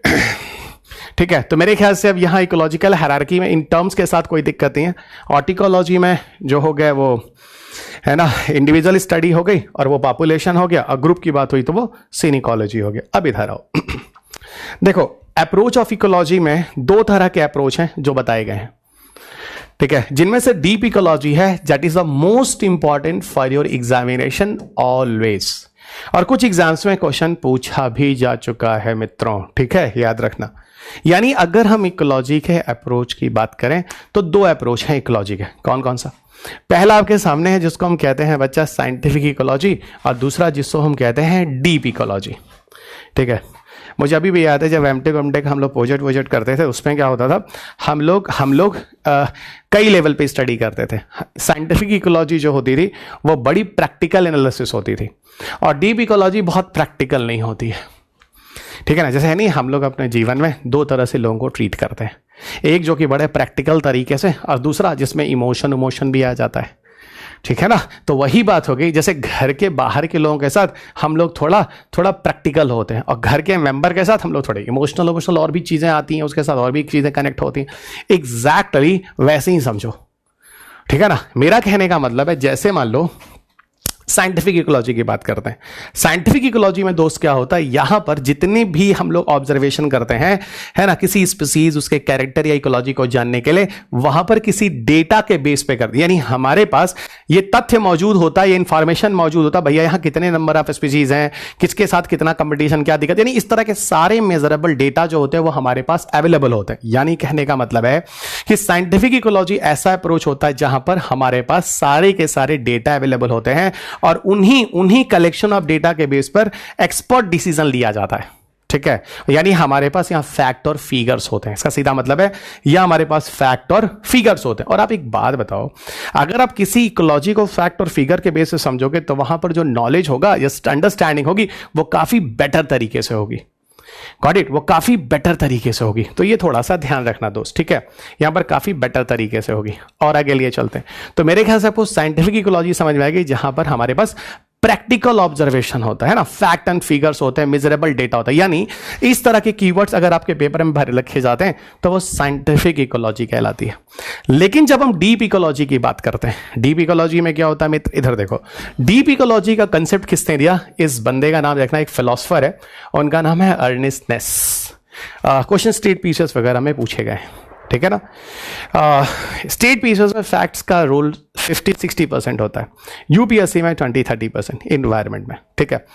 S1: ठीक है। तो मेरे ख्याल से अब यहां इकोलॉजिकल हायरार्की में इन टर्म्स के साथ कोई दिक्कत नहीं है। ऑर्टिकोलॉजी में जो हो गया वो, है ना, इंडिविजुअल स्टडी हो गई और वो पॉपुलेशन हो गया, और ग्रुप की बात हुई तो वो सिनिकोलॉजी हो गया। अब इधर आओ देखो, अप्रोच ऑफ इकोलॉजी में दो तरह के अप्रोच हैं जो बताए गए हैं, ठीक है, जिनमें से डीप इकोलॉजी है, that is the most important for your examination always, और कुछ एग्जाम्स में क्वेश्चन पूछा भी जा चुका है मित्रों, ठीक है, याद रखना। यानी अगर हम इकोलॉजी के अप्रोच की बात करें तो दो अप्रोच हैं इकोलॉजी के। कौन कौन सा? पहला आपके सामने है जिसको हम कहते हैं बच्चा साइंटिफिक इकोलॉजी, और दूसरा जिसको हम कहते हैं डीप इकोलॉजी, ठीक है। मुझे अभी भी याद है जब एमटेक हम लोग प्रोजेक्ट करते थे, उसमें क्या होता था, हम लोग कई लेवल पे स्टडी करते थे। साइंटिफिक इकोलॉजी जो होती थी वो बड़ी प्रैक्टिकल एनालिसिस होती थी, और डीप इकोलॉजी बहुत प्रैक्टिकल नहीं होती है, ठीक है ना। जैसे है नहीं, हम लोग अपने जीवन में दो तरह से लोगों को ट्रीट करते हैं, एक जो कि बड़े प्रैक्टिकल तरीके से, और दूसरा जिसमें इमोशन भी आ जाता है, ठीक है ना। तो वही बात हो गई, जैसे घर के बाहर के लोगों के साथ हम लोग थोड़ा प्रैक्टिकल होते हैं, और घर के मेंबर के साथ हम लोग थोड़े इमोशनल और भी चीज़ें आती हैं, उसके साथ और भी चीज़ें कनेक्ट होती हैं। एग्जैक्टली वैसे ही समझो, ठीक है ना। मेरा कहने का मतलब है, जैसे मान लो साइंटिफिक इकोलॉजी की बात करते हैं। साइंटिफिक इकोलॉजी में दोस्त क्या होता है, यहां पर जितनी भी हम लोग ऑब्जर्वेशन करते हैं, है ना, किसी स्पीसीज, उसके कैरेक्टर या इकोलॉजी को जानने के लिए, वहां पर किसी डेटा के बेस पे करते हैं। यानी हमारे पास ये तथ्य मौजूद होता है, ये इंफॉर्मेशन मौजूद होता है, भैया यहां कितने नंबर ऑफ स्पीसीज हैं, किसके साथ कितना कंपटीशन, क्या दिक्कत, यानी इस तरह के सारे मेजरेबल डेटा जो होते हैं वो हमारे पास अवेलेबल होते हैं। यानी कहने का मतलब है कि साइंटिफिक इकोलॉजी ऐसा अप्रोच होता है जहां पर हमारे पास सारे के सारे डेटा अवेलेबल होते हैं, और उन्हीं कलेक्शन ऑफ डेटा के बेस पर एक्सपर्ट डिसीजन लिया जाता है, ठीक है। यानी हमारे पास यहां फैक्ट और फिगर्स होते हैं, इसका सीधा मतलब है यह हमारे पास फैक्ट और फिगर्स होते हैं। और आप एक बात बताओ, अगर आप किसी इकोलॉजी को फैक्ट और फिगर के बेस से समझोगे तो वहां पर जो नॉलेज होगा या अंडरस्टैंडिंग होगी वो काफी बेटर तरीके से होगी। Got it? वो काफी बेटर तरीके से होगी। तो ये थोड़ा सा ध्यान रखना दोस्त, ठीक है, यहां पर काफी बेटर तरीके से होगी। और आगे लिए चलते हैं, तो मेरे ख्याल से आपको साइंटिफिक इकोलॉजी समझ में आएगी, जहां पर हमारे पास प्रैक्टिकल ऑब्जर्वेशन होता है ना, फैक्ट एंड फिगर्स होते हैं, मेजरेबल डेटा होता है। यानी इस तरह के कीवर्ड्स अगर आपके पेपर में भर रखे जाते हैं तो वो साइंटिफिक इकोलॉजी कहलाती है। लेकिन जब हम डीप इकोलॉजी की बात करते हैं, डीप इकोलॉजी में क्या होता है मित्र, इधर देखो, डीप इकोलॉजी का कंसेप्ट किसने दिया? इस बंदे का नाम देखना, एक फिलोसोफर है, उनका नाम है अर्नेस्ट नेस। क्वेश्चन स्टेट पीसेस वगैरह में पूछे गए, ठीक है ना। स्टेट पीसेस में फैक्ट्स का रोल 50-60% होता है, यूपीएससी में 20-30% इन्वायरमेंट में, ठीक है।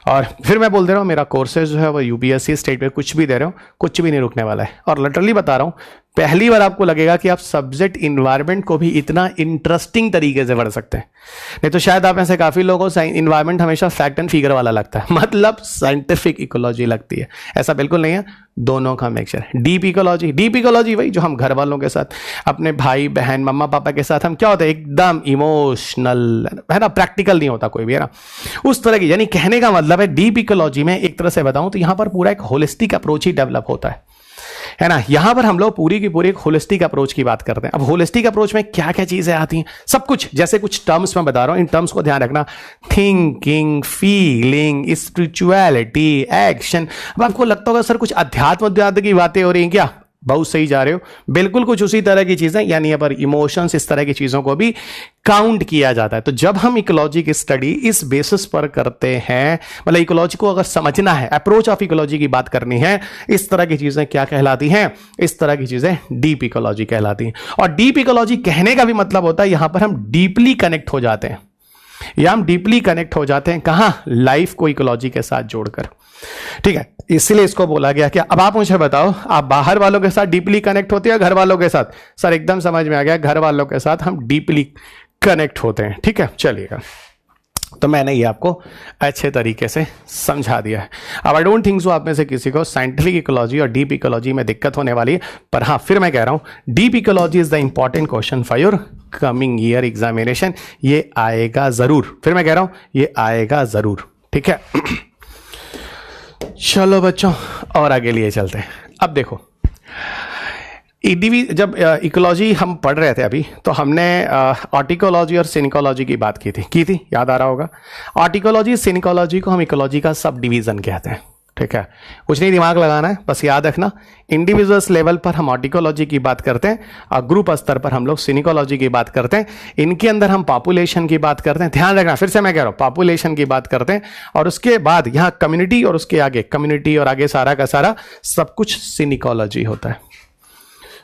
S1: और फिर मैं बोल दे रहा हूँ मेरा कोर्सेज जो है वो यूपीएससी स्टेट पे कुछ भी दे रहे हो, कुछ भी नहीं रुकने वाला है। और लिटरली बता रहा हूँ, पहली बार आपको लगेगा कि आप सब्जेक्ट इन्वायरमेंट को भी इतना इंटरेस्टिंग तरीके से पढ़ सकते हैं। नहीं तो शायद आप में से काफ़ी लोगों को इन्वायरमेंट हमेशा फैक्ट एंड फिगर वाला लगता है, मतलब साइंटिफिक इकोलॉजी लगती है। ऐसा बिल्कुल नहीं है, दोनों का मिक्सचर। डीप इकोलॉजी वही जो हम घर वालों के साथ, अपने भाई बहन मम्मा पापा के साथ हम क्या होता है, एकदम इमोशनल है ना, प्रैक्टिकल नहीं होता कोई भी, है ना, उस तरह की। यानी कहने का मतलब है डीप इकोलॉजी में एक तरह से बताऊं तो यहां पर पूरा एक होलिस्टिक अप्रोच ही डेवलप होता है ना। यहां पर हम लोग पूरी की पूरी एक होलिस्टिक अप्रोच की बात करते हैं। अब होलिस्टिक अप्रोच में क्या क्या चीजें आती हैं, सब कुछ, जैसे कुछ टर्म्स मैं बता रहा हूं, इन टर्म्स को ध्यान रखना। Thinking, feeling, spirituality, action. अब आपको लगता होगा सर कुछ अध्यात्म की बातें हो रही हैं क्या, बहुत सही जा रहे हो, बिल्कुल कुछ उसी तरह की चीजें, यानी यहाँ पर इमोशंस, इस तरह की चीजों को भी काउंट किया जाता है। तो जब हम इकोलॉजी की स्टडी इस बेसिस पर करते हैं, मतलब इकोलॉजी को अगर समझना है, अप्रोच ऑफ इकोलॉजी की बात करनी है, इस तरह की चीजें क्या कहलाती हैं, इस तरह की चीजें डीप इकोलॉजी कहलाती हैं। और डीप इकोलॉजी कहने का भी मतलब होता है यहां पर हम डीपली कनेक्ट हो जाते हैं, या हम डीपली कनेक्ट हो जाते हैं कहां, लाइफ को इकोलॉजी के साथ जोड़कर, ठीक है। इसलिए इसको बोला गया। क्या अब आप मुझे बताओ, आप बाहर वालों के साथ डीपली कनेक्ट होते हैं, घर वालों के साथ? सर एकदम समझ में आ गया, घर वालों के साथ हम डीपली कनेक्ट होते हैं, ठीक है। चलिएगा, तो मैंने ये आपको अच्छे तरीके से समझा दिया है। अब आई डोंट थिंक सो आप में से किसी को साइंटिफिक इकोलॉजी और डीप इकोलॉजी में दिक्कत होने वाली है, पर हाँ फिर मैं कह रहा हूं deep ecology is the important question for your coming year examination. ये आएगा जरूर, फिर मैं कह रहा हूं ये आएगा जरूर, ठीक है। चलो बच्चों और आगे लिए चलते हैं। अब देखो, जब इकोलॉजी हम पढ़ रहे थे अभी, तो हमने ऑर्टिकोलॉजी और सिनिकोलॉजी की बात की थी, याद आ रहा होगा। ऑर्टिकोलॉजी सिनिकोलॉजी को हम इकोलॉजी का सब डिवीजन कहते हैं, ठीक है। कुछ नहीं दिमाग लगाना है, बस याद रखना इंडिविजुअल्स लेवल पर हम ऑर्टिकोलॉजी की बात करते हैं और ग्रुप स्तर पर हम लोग सिनिकोलॉजी की बात करते हैं। इनके अंदर हम पॉपुलेशन की बात करते हैं, ध्यान रखना, फिर से मैं कह रहा हूं पॉपुलेशन की बात करते हैं, और उसके बाद यहां कम्युनिटी, और उसके आगे कम्युनिटी और आगे सारा का सारा सब कुछ सिनिकोलॉजी होता है।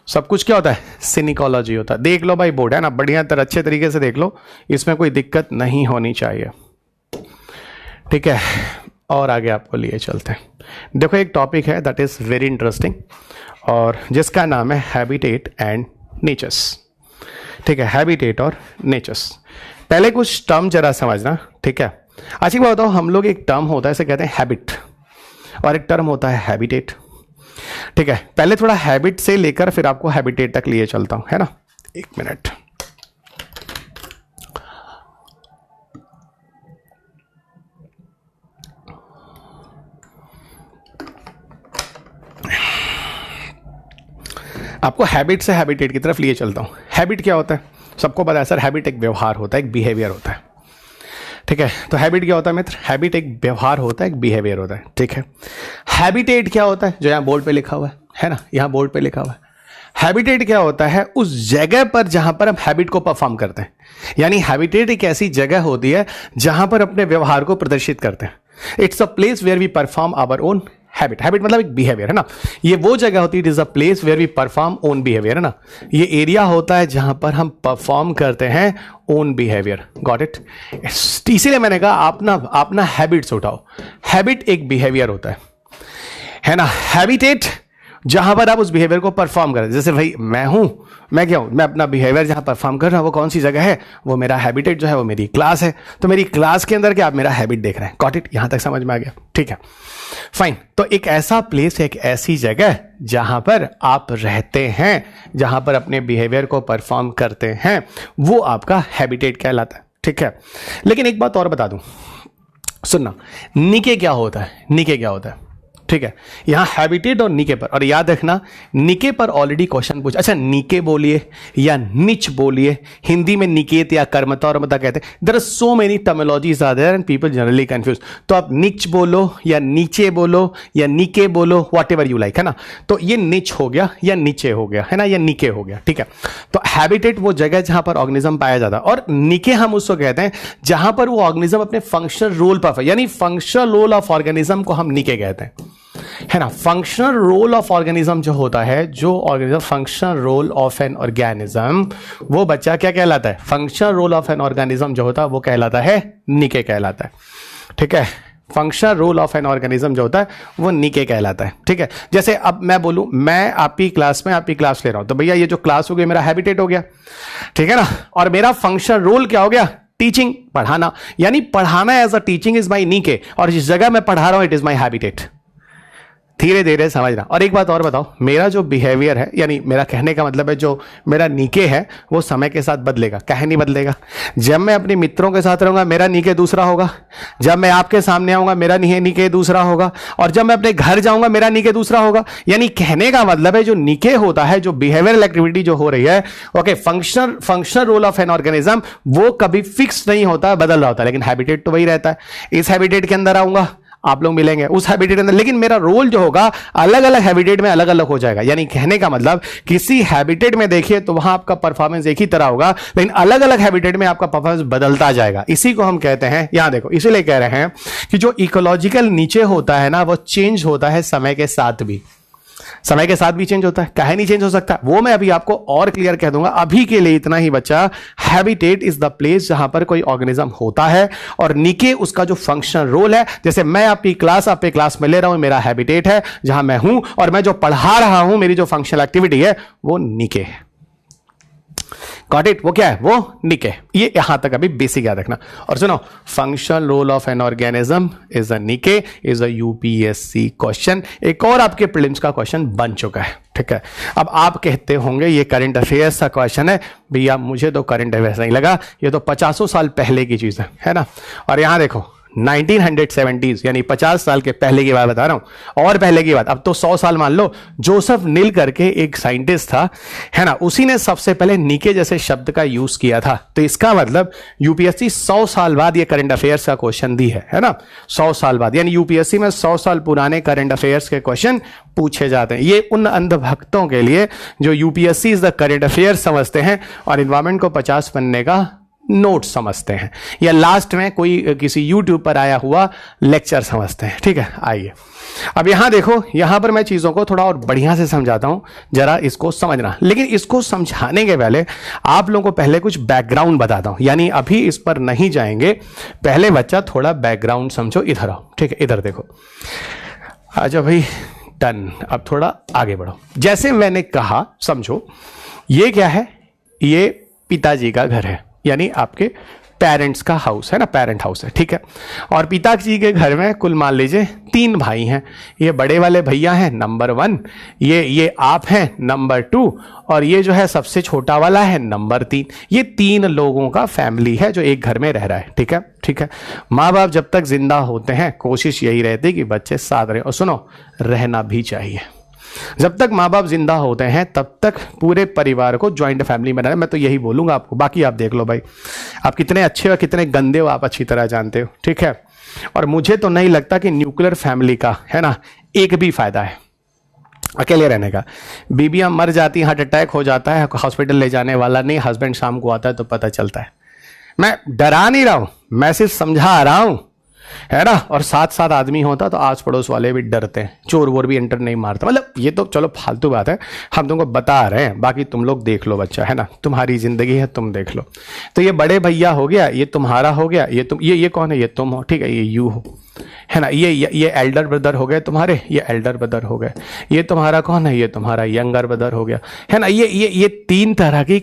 S1: सब कुछ क्या होता है, सिनिकोलॉजी होता है। देख लो भाई, बोर्ड है ना, बढ़िया तरह अच्छे तरीके से देख लो, इसमें कोई दिक्कत नहीं होनी चाहिए, ठीक है। और आगे आपको लिए चलते हैं। देखो एक टॉपिक है दैट इज वेरी इंटरेस्टिंग, और जिसका नाम है हैबिटेट एंड नेचर्स, ठीक है। हैबिटेट और नेचर्स, पहले कुछ टर्म जरा समझना, ठीक है। अच्छी बात बताओ, हम लोग एक टर्म होता है इसे कहते हैं हैबिट, और एक टर्म होता है हैबिटेट, ठीक है। पहले थोड़ा हैबिट से लेकर फिर आपको हैबिटेट तक लिए चलता हूं, है ना। एक मिनट, आपको हैबिट से हैबिटेट की तरफ लिए चलता हूं। हैबिट क्या होता है, सबको पता है सर, हैबिट एक व्यवहार होता है, एक बिहेवियर होता है, ठीक है। तो हैबिट क्या होता है मित्र, हैबिट एक व्यवहार होता है, एक बिहेवियर होता है, ठीक है। हैबिटेट क्या होता है, जो यहां बोर्ड पे लिखा हुआ है ना, यहां बोर्ड पे लिखा हुआ है। हैबिटेट क्या होता है, उस जगह पर जहां पर हम हैबिट को परफॉर्म करते हैं, यानी हैबिटेट एक ऐसी जगह होती है जहां पर अपने व्यवहार को प्रदर्शित करते हैं। It's a place where we perform our own habit. Habit मतलब एक बिहेवियर, है ना। ये वो जगह होती है, it is a place where we perform own behaviour, है ना। ये एरिया होता है जहां पर हम परफॉर्म करते हैं ओन बिहेवियर, गॉट इट। इसीलिए मैंने कहा अपना हैबिट्स उठाओ। हैबिट एक बिहेवियर होता है ना। हैबिटेट जहां पर आप उस बिहेवियर को परफॉर्म करें, जैसे भाई मैं क्या हूं, मैं अपना बिहेवियर जहां परफॉर्म कर रहा हूं वो कौन सी जगह है, वो मेरा हैबिटेट जो है वो मेरी क्लास है। तो मेरी क्लास के अंदर क्या आप मेरा हैबिट देख रहे हैं, गॉट इट। यहां तक समझ में आ गया, ठीक है, फाइन। तो एक ऐसा प्लेस, एक ऐसी जगह जहां पर आप रहते हैं, जहां पर अपने बिहेवियर को परफॉर्म करते हैं, वो आपका हैबिटेट कहलाता है, ठीक है। लेकिन एक बात और बता दूं, सुनना, निके क्या होता है, निके क्या होता है, ठीक है। यहां हैबिटेट और निके पर, और याद रखना निके पर ऑलरेडी क्वेश्चन पूछा। अच्छा, निके बोलिए या निच बोलिए, हिंदी में निकेत या कर्मता और मता कहते हैं। There are so many terminologies are there and people generally confuse. तो आप निच बोलो या नीचे बोलो या निके बोलो, व्हाटएवर यू लाइक, है ना। तो ये निच हो गया या नीचे हो गया, है ना, या निके हो गया, ठीक है। तो हैबिटेट वो जगह जहां पर ऑर्गेनिज्म पाया जाता है, और निके हम उसको कहते हैं जहां पर वो ऑर्गेनिज्म अपने फंक्शनल रोल पर, यानी फंक्शनल रोल ऑफ ऑर्गेनिज्म को हम निके कहते हैं। है ना। फंक्शनल रोल ऑफ ऑर्गेनिज्म जो होता है, जो organism functional role of an organism, वो बच्चा क्या कहलाता है? Functional role of an organism जो होता है वो कहलाता है निके कहलाता है, ठीक है। Functional role of an organism जो होता है वो निके कहलाता है, ठीक है। जैसे अब मैं बोलूं, मैं आपकी क्लास में आपकी क्लास ले रहा हूं, तो भैया ये जो क्लास हो गई मेरा हैबिटेट हो गया, ठीक है ना। और मेरा फंक्शनल रोल क्या हो गया? टीचिंग, पढ़ाना, यानी पढ़ाना as a teaching is my niche, और जिस जगह मैं पढ़ा रहा हूं इट इज माई हैबिटेट। धीरे धीरे समझना। और एक बात और बताओ, मेरा जो बिहेवियर है, यानी मेरा कहने का मतलब है जो मेरा निके है वो समय के साथ बदलेगा। काहे नहीं बदलेगा? जब मैं अपने मित्रों के साथ रहूंगा मेरा निके दूसरा होगा, जब मैं आपके सामने आऊंगा मेरा निके दूसरा होगा, और जब मैं अपने घर जाऊंगा मेरा निके दूसरा होगा। यानी कहने का मतलब है जो निके होता है, जो बिहेवियरल एक्टिविटी जो हो रही है, okay, functional role of an organism वो कभी फिक्स नहीं होता, बदल रहा होता है, लेकिन हैबिटेट तो वही रहता है। इस हैबिटेट के अंदर आऊंगा, आप लोग मिलेंगे उस हैबिटेट के अंदर, लेकिन मेरा रोल जो होगा अलग अलग हैबिटेट में अलग अलग हो जाएगा। यानी कहने का मतलब किसी हैबिटेट में देखिए तो वहां आपका परफॉर्मेंस एक ही तरह होगा, लेकिन अलग अलग हैबिटेट में आपका परफॉर्मेंस बदलता जाएगा। इसी को हम कहते हैं, यहां देखो, इसीलिए कह रहे हैं कि जो इकोलॉजिकल नीचे होता है ना वो चेंज होता है समय के साथ भी, समय के साथ भी चेंज होता है। काहे नहीं चेंज हो सकता वो मैं अभी आपको और क्लियर कह दूंगा। अभी के लिए इतना ही बच्चा, हैबिटेट इज द प्लेस जहां पर कोई ऑर्गेनिज्म होता है, और निके उसका जो फंक्शनल रोल है। जैसे मैं आपकी क्लास आपके क्लास में ले रहा हूं, मेरा हैबिटेट है जहां मैं हूं, और मैं जो पढ़ा रहा हूं मेरी जो फंक्शनल एक्टिविटी है वो निके है। Got it? वो क्या है? वो निके। ये यहां तक अभी बेसिक याद रखना। और सुनो, functional role of an organism is a niche is a UPSC question. एक और आपके प्रीलिम्स का क्वेश्चन बन चुका है, ठीक है। अब आप कहते होंगे ये करंट अफेयर्स का क्वेश्चन है। भैया मुझे तो करंट अफेयर्स नहीं लगा, ये तो 50 साल पहले की चीज है ना। और यहां देखो 1970s, यानी 50 साल के पहले की बात बता रहा हूं, और पहले की बात, अब तो 100 साल मान लो। जोसेफ नील करके एक साइंटिस्ट था, है ना, उसी ने सबसे पहले निके जैसे शब्द का यूज किया था। तो इसका मतलब यूपीएससी 100 साल बाद ये करंट अफेयर्स का क्वेश्चन दी है ना, 100 साल बाद। यानी यूपीएससी में 100 साल पुराने करंट अफेयर्स के क्वेश्चन पूछे जाते हैं। ये उन अंधभक्तों के लिए जो UPSC is the current affairs समझते हैं और एनवायरमेंट को 50 बनने का नोट समझते हैं, या लास्ट में कोई किसी यूट्यूब पर आया हुआ लेक्चर समझते हैं, ठीक है। आइए अब यहां देखो, यहां पर मैं चीजों को थोड़ा और बढ़िया से समझाता हूं, जरा इसको समझना। लेकिन इसको समझाने के पहले आप लोगों को पहले कुछ बैकग्राउंड बताता हूं, यानी अभी इस पर नहीं जाएंगे, पहले बच्चा थोड़ा बैकग्राउंड समझो। इधर आओ, ठीक है, इधर देखो, आजा भाई, डन। अब थोड़ा आगे बढ़ो। जैसे मैंने कहा, समझो ये क्या है, ये पिताजी का घर है, यानी आपके पेरेंट्स का हाउस है ना, पेरेंट हाउस है, ठीक है। और पिताजी के घर में कुल मान लीजिए 3 भाई हैं। ये बड़े वाले भैया हैं नंबर 1, ये आप हैं नंबर 2, और ये जो है सबसे छोटा वाला है नंबर 3। ये 3 लोगों का फैमिली है जो एक घर में रह रहा है, ठीक है, ठीक है। माँ बाप जब तक जिंदा होते हैं कोशिश यही रहती है कि बच्चे साथ रहे, और सुनो, रहना भी चाहिए। जब तक माँ बाप जिंदा होते हैं तब तक पूरे परिवार को ज्वाइंट फैमिली बनाना, मैं तो यही बोलूंगा आपको। बाकी आप देख लो भाई, आप कितने अच्छे हो कितने गंदे हो आप अच्छी तरह जानते हो, ठीक है। और मुझे तो नहीं लगता कि न्यूक्लियर फैमिली का, है ना, एक भी फायदा है अकेले रहने का। बीबियां मर जाती, हार्ट अटैक हो जाता है, हॉस्पिटल ले जाने वाला नहीं, हस्बैंड शाम को आता है तो पता चलता है। मैं डरा नहीं रहा हूं, मैं सिर्फ समझा रहा हूं, है ना। और साथ साथ आदमी होता तो आस पड़ोस वाले भी डरते हैं, चोर वोर भी एंटर नहीं मारता। मतलब ये तो चलो फालतू बात है, हम तुमको बता रहे हैं, बाकी तुम लोग देख लो बच्चा, है ना, तुम्हारी जिंदगी है, तुम देख लो। तो ये बड़े भैया हो गया, ये तुम्हारा हो गया, ये तुम, ये कौन है, ये तुम हो, ठीक है, ये यू हो, है ना। ये एल्डर ब्रदर हो गए तुम्हारे, ये एल्डर ब्रदर हो गए। ये तुम्हारा कौन है, ये तुम्हारा यंगर ब्रदर हो गया, है ना। ये 3 तरह की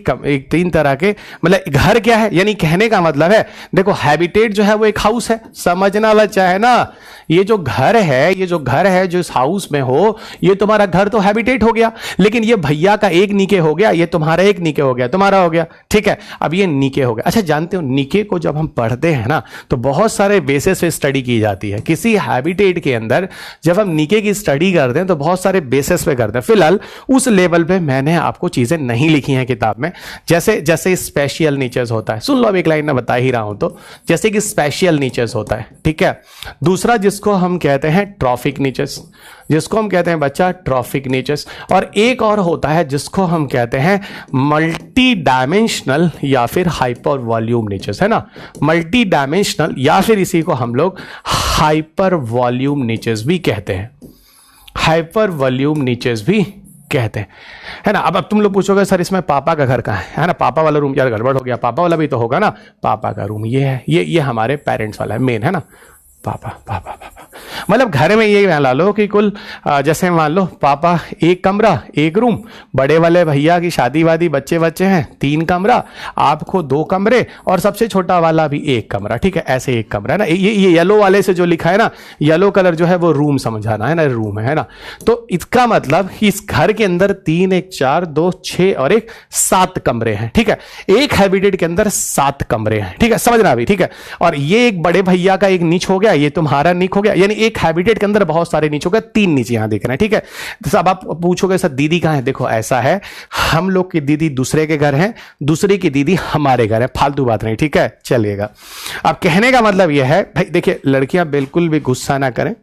S1: 3 तरह के, मतलब घर क्या है, यानी कहने का मतलब है, देखो हैबिटेट जो है वो एक हाउस है, समझना बच्चा, है ना। ये जो घर है, ये जो घर है जो इस हाउस में हो, ये तुम्हारा घर तो हैबिटेट हो गया। लेकिन ये भैया का एक नीके हो गया, ये तुम्हारा एक नीके हो गया, तुम्हारा हो गया, ठीक है। अब ये नीके हो गया। अच्छा, जानते हो नीके को जब हम पढ़ते हैं ना तो बहुत सारे बेसिस पे स्टडी की जाती है। किसी हैबिटेट के अंदर जब हम नीके की स्टडी करते हैं तो बहुत सारे बेसिस पे करते हैं। फिलहाल उस लेवल पे मैंने आपको चीजें नहीं लिखी हैं किताब में। जैसे स्पेशल नेचर्स होता है, सुन लो, अब एक लाइन में बता ही रहा हूं, तो जैसे कि स्पेशल नेचर्स होता है, ठीक है। दूसरा जिसको हम कहते हैं ट्रॉफिक नेचर्स, जिसको हम कहते हैं बच्चा ट्रॉफिक नेचर्स। और एक और होता है जिसको हम कहते हैं मल्टी डायमेंशनल या फिर हाइपर वॉल्यूम नेचर्स, है ना। मल्टी डायमेंशनल या फिर इसी को हम लोग हाइपर वॉल्यूम नेचर्स भी कहते हैं। हाइपर वॉल्यूम नीचेस भी कहते हैं, है ना। अब तुम लोग पूछोगे सर इसमें पापा का घर कहाँ है ना, पापा वाला रूम यार गड़बड़ हो गया, पापा वाला भी तो होगा ना। पापा का रूम ये है, ये हमारे पेरेंट्स वाला है, मेन है ना, पापा पापा पापा। मतलब घर में ये मान लो कि कुल जैसे मान लो पापा एक कमरा एक रूम, बड़े वाले भैया की शादी वादी बच्चे बच्चे हैं 3 कमरा, आपको 2 कमरे और सबसे छोटा वाला भी 1 कमरा, ठीक है। ऐसे 1 कमरा है ना। ये येलो वाले से जो लिखा है ना, येलो कलर जो है वो रूम समझाना है ना, रूम है ना। तो इसका मतलब इस घर के अंदर 3 1 4 2 6 और 1 7 कमरे हैं, ठीक है। एक हैबिटेट के अंदर 7 कमरे हैं, ठीक है, समझना अभी, ठीक है। और ये एक बड़े भैया का एक नीच हो गया, ये तुम्हारा नीच हो गया, यानी एक हैबिटेट के अंदर बहुत सारे नीच हो गए, 3 नीचे यहां दिख रहे हैं, ठीक है। तो अब आप पूछोगे सर दीदी कहां है, देखो ऐसा है, हम लोग की दीदी दूसरे के घर है, दूसरे की दीदी हमारे घर है, फालतू बात नहीं, ठीक है, चलिएगा। अब कहने का मतलब यह है भाई, देखिए लड़कियां बिल्कुल भी गुस्सा ना करें,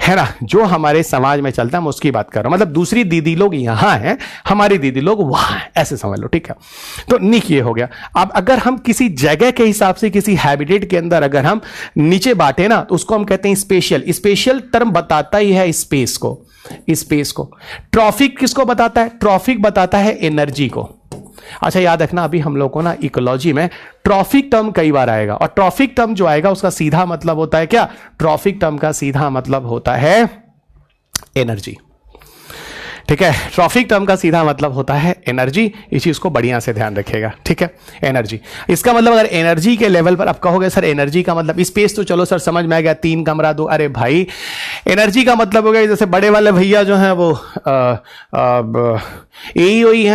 S1: है ना। जो हमारे समाज में चलता है मैं उसकी बात कर रहा हूं, मतलब दूसरी दीदी लोग यहां हैं, हमारी दीदी लोग वहां हैं, ऐसे समझ लो, ठीक है। तो निक ये हो गया। अब अगर हम किसी जगह के हिसाब से किसी हैबिटेट के अंदर अगर हम नीचे बांटे ना, तो उसको हम कहते हैं स्पेशियल। स्पेशियल टर्म बताता ही है स्पेस को, स्पेस को। ट्रॉफिक किसको बताता है, ट्रॉफिक बताता है एनर्जी को। अच्छा याद रखना, अभी हम लोग को ना इकोलॉजी में ट्रॉफिक टर्म कई बार आएगा, और ट्रॉफिक टर्म जो आएगा उसका सीधा मतलब होता है क्या, ट्रॉफिक टर्म का सीधा मतलब होता है एनर्जी, ठीक है। ट्रॉफिक टर्म का सीधा मतलब होता है एनर्जी, इस चीज को बढ़िया से ध्यान रखिएगा, ठीक है। एनर्जी, इसका मतलब अगर एनर्जी के लेवल पर आप कहोगे सर एनर्जी का मतलब स्पेस, तो चलो सर समझ में आ गया, 3 कमरा 2, अरे भाई एनर्जी का मतलब हो गया जैसे बड़े वाले भैया जो हैं वो एईओई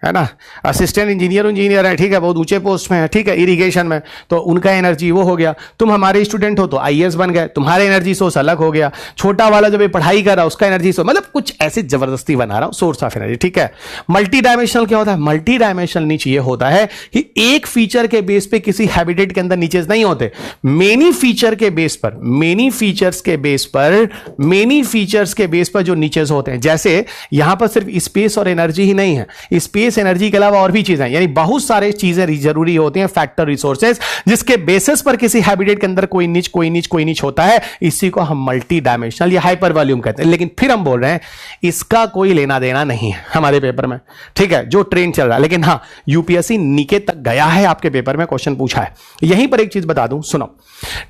S1: है ना, असिस्टेंट इंजीनियर है, ठीक है, बहुत ऊंचे पोस्ट में है, ठीक है, इरिगेशन में, तो उनका एनर्जी वो हो गया। तुम हमारे स्टूडेंट हो तो आईएएस बन गए, तुम्हारे एनर्जी सोर्स अलग हो गया। छोटा वाला जब ये पढ़ाई कर रहा है उसका एनर्जी सोर्स, मतलब कुछ ऐसे जबरदस्ती बना रहा हूं सोर्स ऑफ एनर्जी, ठीक है। मल्टी डायमेंशनल क्या होता है, मल्टी डायमेंशनल नीचे ये होता है कि एक फीचर के बेस पे किसी हैबिटेट के अंदर नीचेस नहीं होते, मेनी फीचर के बेस पर, मेनी फीचर्स के बेस पर, मेनी फीचर्स के बेस पर जो नीचेस होते हैं। जैसे यहां पर सिर्फ स्पेस और एनर्जी ही नहीं है, स्पेस एनर्जी के अलावा और भी चीजें, यानी बहुत सारे चीजें जरूरी होती हैं, फैक्टर रिसोर्सेज, जिसके बेसिस पर किसी हैबिटेट के अंदर कोई नीच होता है। इसी को हम मल्टी डायमेंशनल या हाइपर वॉल्यूम कहते हैं। लेकिन फिर हम बोल रहे हैं इसका कोई लेना देना नहीं है हमारे पेपर में, ठीक है, जो ट्रेंड चल रहा है। लेकिन हां, यूपीएससी नीके तक गया है, आपके पेपर में क्वेश्चन पूछा है। यहीं पर एक चीज बता दूं, सुनो,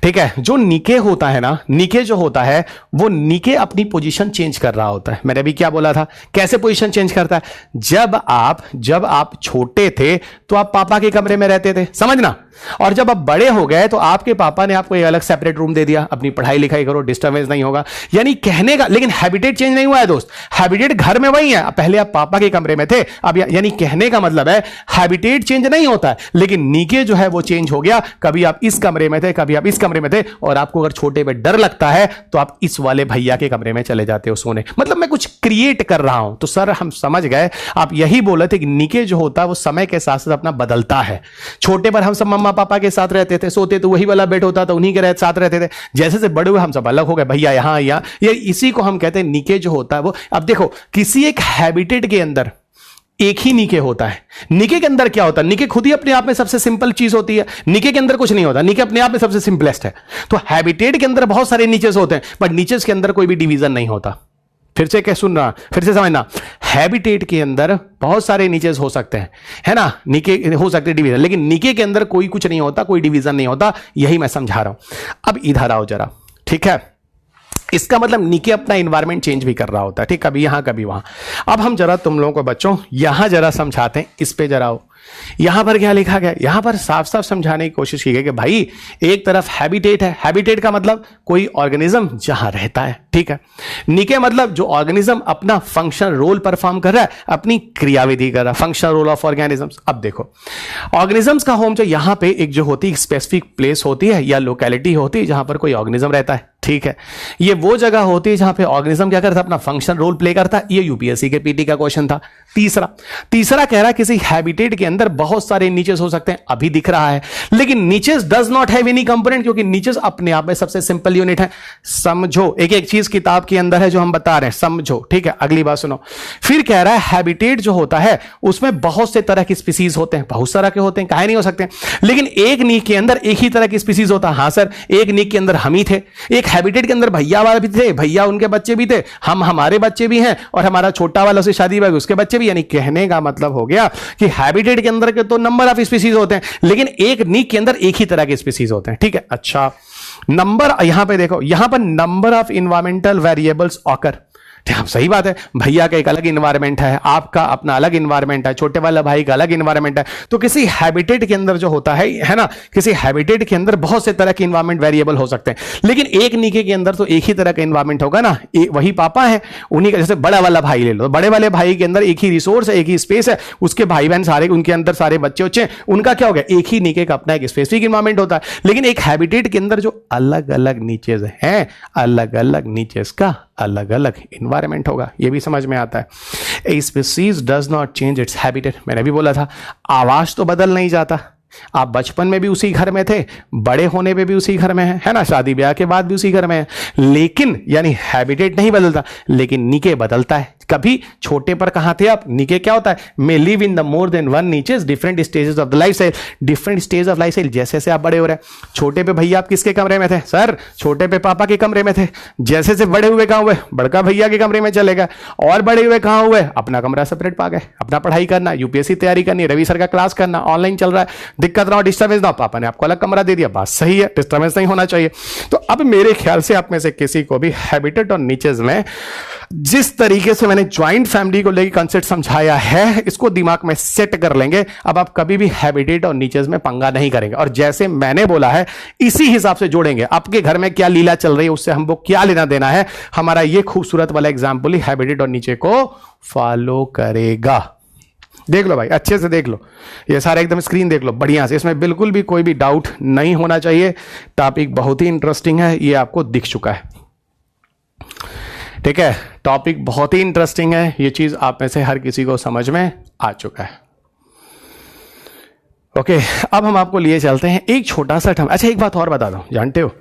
S1: ठीक है। जो नीके होता है ना, नीके जो होता है वो नीके अपनी पोजीशन चेंज कर रहा होता है। मैंने अभी क्या बोला था, कैसे पोजीशन चेंज करता है, जब आप छोटे थे तो आप पापा के कमरे में रहते थे, समझना, और जब आप बड़े हो गए तो आपके पापा ने आपको एक अलग सेपरेट रूम दे दिया, अपनी पढ़ाई लिखाई करो, डिस्टर्बेंस नहीं होगा। यानी कहने का, लेकिन हैबिटेट चेंज नहीं हुआ है दोस्त, हैबिटेट घर में वही है, पहले आप पापा के कमरे में थे, अब यानी कहने का मतलब है हैबिटेट चेंज नहीं होता है, लेकिन नीचे जो है वो चेंज हो गया। कभी आप इस कमरे में थे, कभी आप इस कमरे में थे, और आपको अगर छोटे में डर लगता है तो आप इस वाले भैया के कमरे में चले जाते हो सोने। मतलब मैं कुछ क्रिएट कर रहा हूं। तो सर हम समझ गए, आप यही बोले थे कि नीचे जो होता है वो समय के साथ साथ अपना बदलता है। छोटे पर हम सब मम्मा पापा के साथ रहते थे, सोते तो वही वाला बेड होता था, उन्हीं के साथ रहते थे। जैसे से बड़े हुए हम सब अलग हो गए, भैया यहां ये इसी को हम कहते हैं नीके जो होता है वो। अब देखो किसी एक हैबिटेट के अंदर एक ही नीके होता है। नीके के अंदर क्या होता है, नीके खुद ही अपने आप में सबसे सिंपल चीज होती है, नीके के अंदर कुछ नहीं होता, नीके अपने आप में सबसे सिंपलेस्ट है। तो हैबिटेट के अंदर बहुत सारे नीचेस होते हैं, बट नीचेस के अंदर कोई भी डिवीजन नहीं होता। फिर से क्या सुन रहा, फिर से समझना, हैबिटेट के अंदर बहुत सारे नीचेस हो सकते हैं, है ना, नीके हो सकते हैं डिवीजन, लेकिन नीके के अंदर कोई कुछ नहीं होता, कोई डिवीजन नहीं होता। यही मैं समझा रहा हूं। अब इधर आओ जरा, ठीक है। इसका मतलब नीके अपना एनवायरनमेंट चेंज भी कर रहा होता है, ठीक, कभी यहां कभी वहां। अब हम जरा तुम लोगों को बच्चों यहां जरा समझाते हैं, इस पे जरा आओ। यहां पर क्या लिखा गया, यहां पर साफ साफ समझाने की कोशिश की गई कि भाई एक तरफ हैबिटेट है, हैबिटेट का मतलब कोई ऑर्गेनिज्म जहां रहता है, ठीक है। नीके मतलब जो ऑर्गेनिज्म अपना फंक्शन रोल परफॉर्म कर रहा है, अपनी क्रियाविधि कर रहा है, फंक्शन रोल ऑफ ऑर्गेनिजम्स। अब देखो ऑर्गेनिजम्स का होम जो यहां पे एक जो होती है स्पेसिफिक प्लेस होती है या लोकेलिटी होती है जहां पर कोई ऑर्गेनिज्म रहता है, ठीक है। ये वो जगह होती है जहां पे ऑर्गेनिज्म क्या करता है, अपना फंक्शन रोल प्ले करता है। ये यूपीएससी के पीटी का क्वेश्चन था। तीसरा कह रहा है किसी हैबिटेट के अंदर बहुत सारे नीचेस हो सकते हैं, अभी दिख रहा है, लेकिन niches does not have any component, क्योंकि नीचेस अपने आप में सबसे सिंपल यूनिट है। समझो, एक एक चीज किताब के अंदर है जो हम बता रहे हैं, समझो, ठीक है। अगली बात सुनो, फिर कह रहा है हैबिटेट जो होता है उसमें बहुत से तरह की स्पीसीज होते हैं, बहुत सारा के होते हैं, काहे नहीं हो सकते, लेकिन एक नीक के अंदर एक ही तरह की स्पीसीज होता है। हां सर, एक नीक के अंदर हम ही थे। एक हैबिटेट के अंदर भैया वाले भी थे, भैया उनके बच्चे भी थे, हम हमारे बच्चे भी हैं, और हमारा छोटा वाला से शादी हुआ उसके बच्चे भी। यानी कहने का मतलब हो गया कि हैबिटेट के अंदर के तो नंबर ऑफ स्पीसीज होते हैं, लेकिन एक नीक के अंदर एक ही तरह के स्पीसीज होते हैं। ठीक है, अच्छा नंबर, यहां पे देखो, यहां पर number of environmental variables occur. ठीक, सही बात है, भैया का एक अलग इन्वायरमेंट है, आपका अपना अलग इन्वायरमेंट है, छोटे वाला भाई का अलग इन्वायरमेंट है। तो किसी हैबिटेट के अंदर जो होता है ना, किसी हैबिटेट के अंदर बहुत से तरह के इन्वायरमेंट वेरिएबल हो सकते हैं, लेकिन एक नीके के अंदर तो एक ही तरह का इन्वायरमेंट होगा ना, वही पापा है, उन्हीं का। जैसे बड़ा वाला भाई ले लो, बड़े वाले भाई के अंदर एक ही रिसोर्स है, एक ही स्पेस है, उसके भाई बहन सारे, उनके अंदर सारे बच्चे उच्चे, उनका क्या हो गया, एक ही नीके का अपना एक स्पेसिफिक इन्वायरमेंट होता है। लेकिन एक हैबिटेट के अंदर जो अलग अलग नीचेज हैं, अलग अलग नीचेज का अलग अलग इन्वायरमेंट होगा। ये भी समझ में आता है। A species does not change its habitat. मैंने भी बोला था, आवाज तो बदल नहीं जाता। आप बचपन में भी उसी घर में थे, बड़े होने पे भी उसी घर में है ना, शादी ब्याह के बाद भी उसी घर में है, लेकिन यानी हैबिटेट नहीं बदलता, लेकिन नीके बदलता है। कभी छोटे पर कहां थे आप, नीके क्या होता है, मे live in the more than one niches, different stages of the life style, different stage of life style. जैसे जैसे आप बड़े हो रहे हैं, छोटे पे भैया आप किसके कमरे में थे, सर छोटे पे पापा के कमरे में थे। जैसे से बड़े हुए कहां हुए, बड़का भैया के कमरे में चले गए, और बड़े हुए कहां हुए, अपना कमरा सेपरेट पा गए, अपना पढ़ाई करना, यूपीएससी तैयारी करनी, रवि सर का क्लास करना, ऑनलाइन चल रहा है, दिक्कत ना हो, डिस्टर्बेंस ना हो, पापा ने आपको अलग कमरा दे दिया, बात सही है, डिस्टर्बेंस नहीं होना चाहिए। तो अब मेरे ख्याल से आप में से किसी को भी हैबिटेट और नीचेस में जिस तरीके से मैंने ज्वाइंट फैमिली को लेकर कंसेप्ट समझाया है, इसको दिमाग में सेट कर लेंगे। अब आप कभी भी हैबिटेट और नीचेस में पंगा नहीं करेंगे, और जैसे मैंने बोला है इसी हिसाब से जोड़ेंगे। आपके घर में क्या लीला चल रही है, उससे हमको क्या लेना देना है, हमारा ये खूबसूरत वाला एग्जाम्पल ही हैबिटेट और नीचे को फॉलो करेगा। देख लो भाई, अच्छे से देख लो, ये सारा एकदम स्क्रीन देख लो बढ़िया से, इसमें बिल्कुल भी कोई भी डाउट नहीं होना चाहिए। टॉपिक बहुत ही इंटरेस्टिंग है, ये आपको दिख चुका है। ठीक है, टॉपिक बहुत ही इंटरेस्टिंग है, ये चीज आप में से हर किसी को समझ में आ चुका है। ओके, अब हम आपको लिए चलते हैं एक छोटा सा टर्म। अच्छा, एक बात और बता दो, जानते हो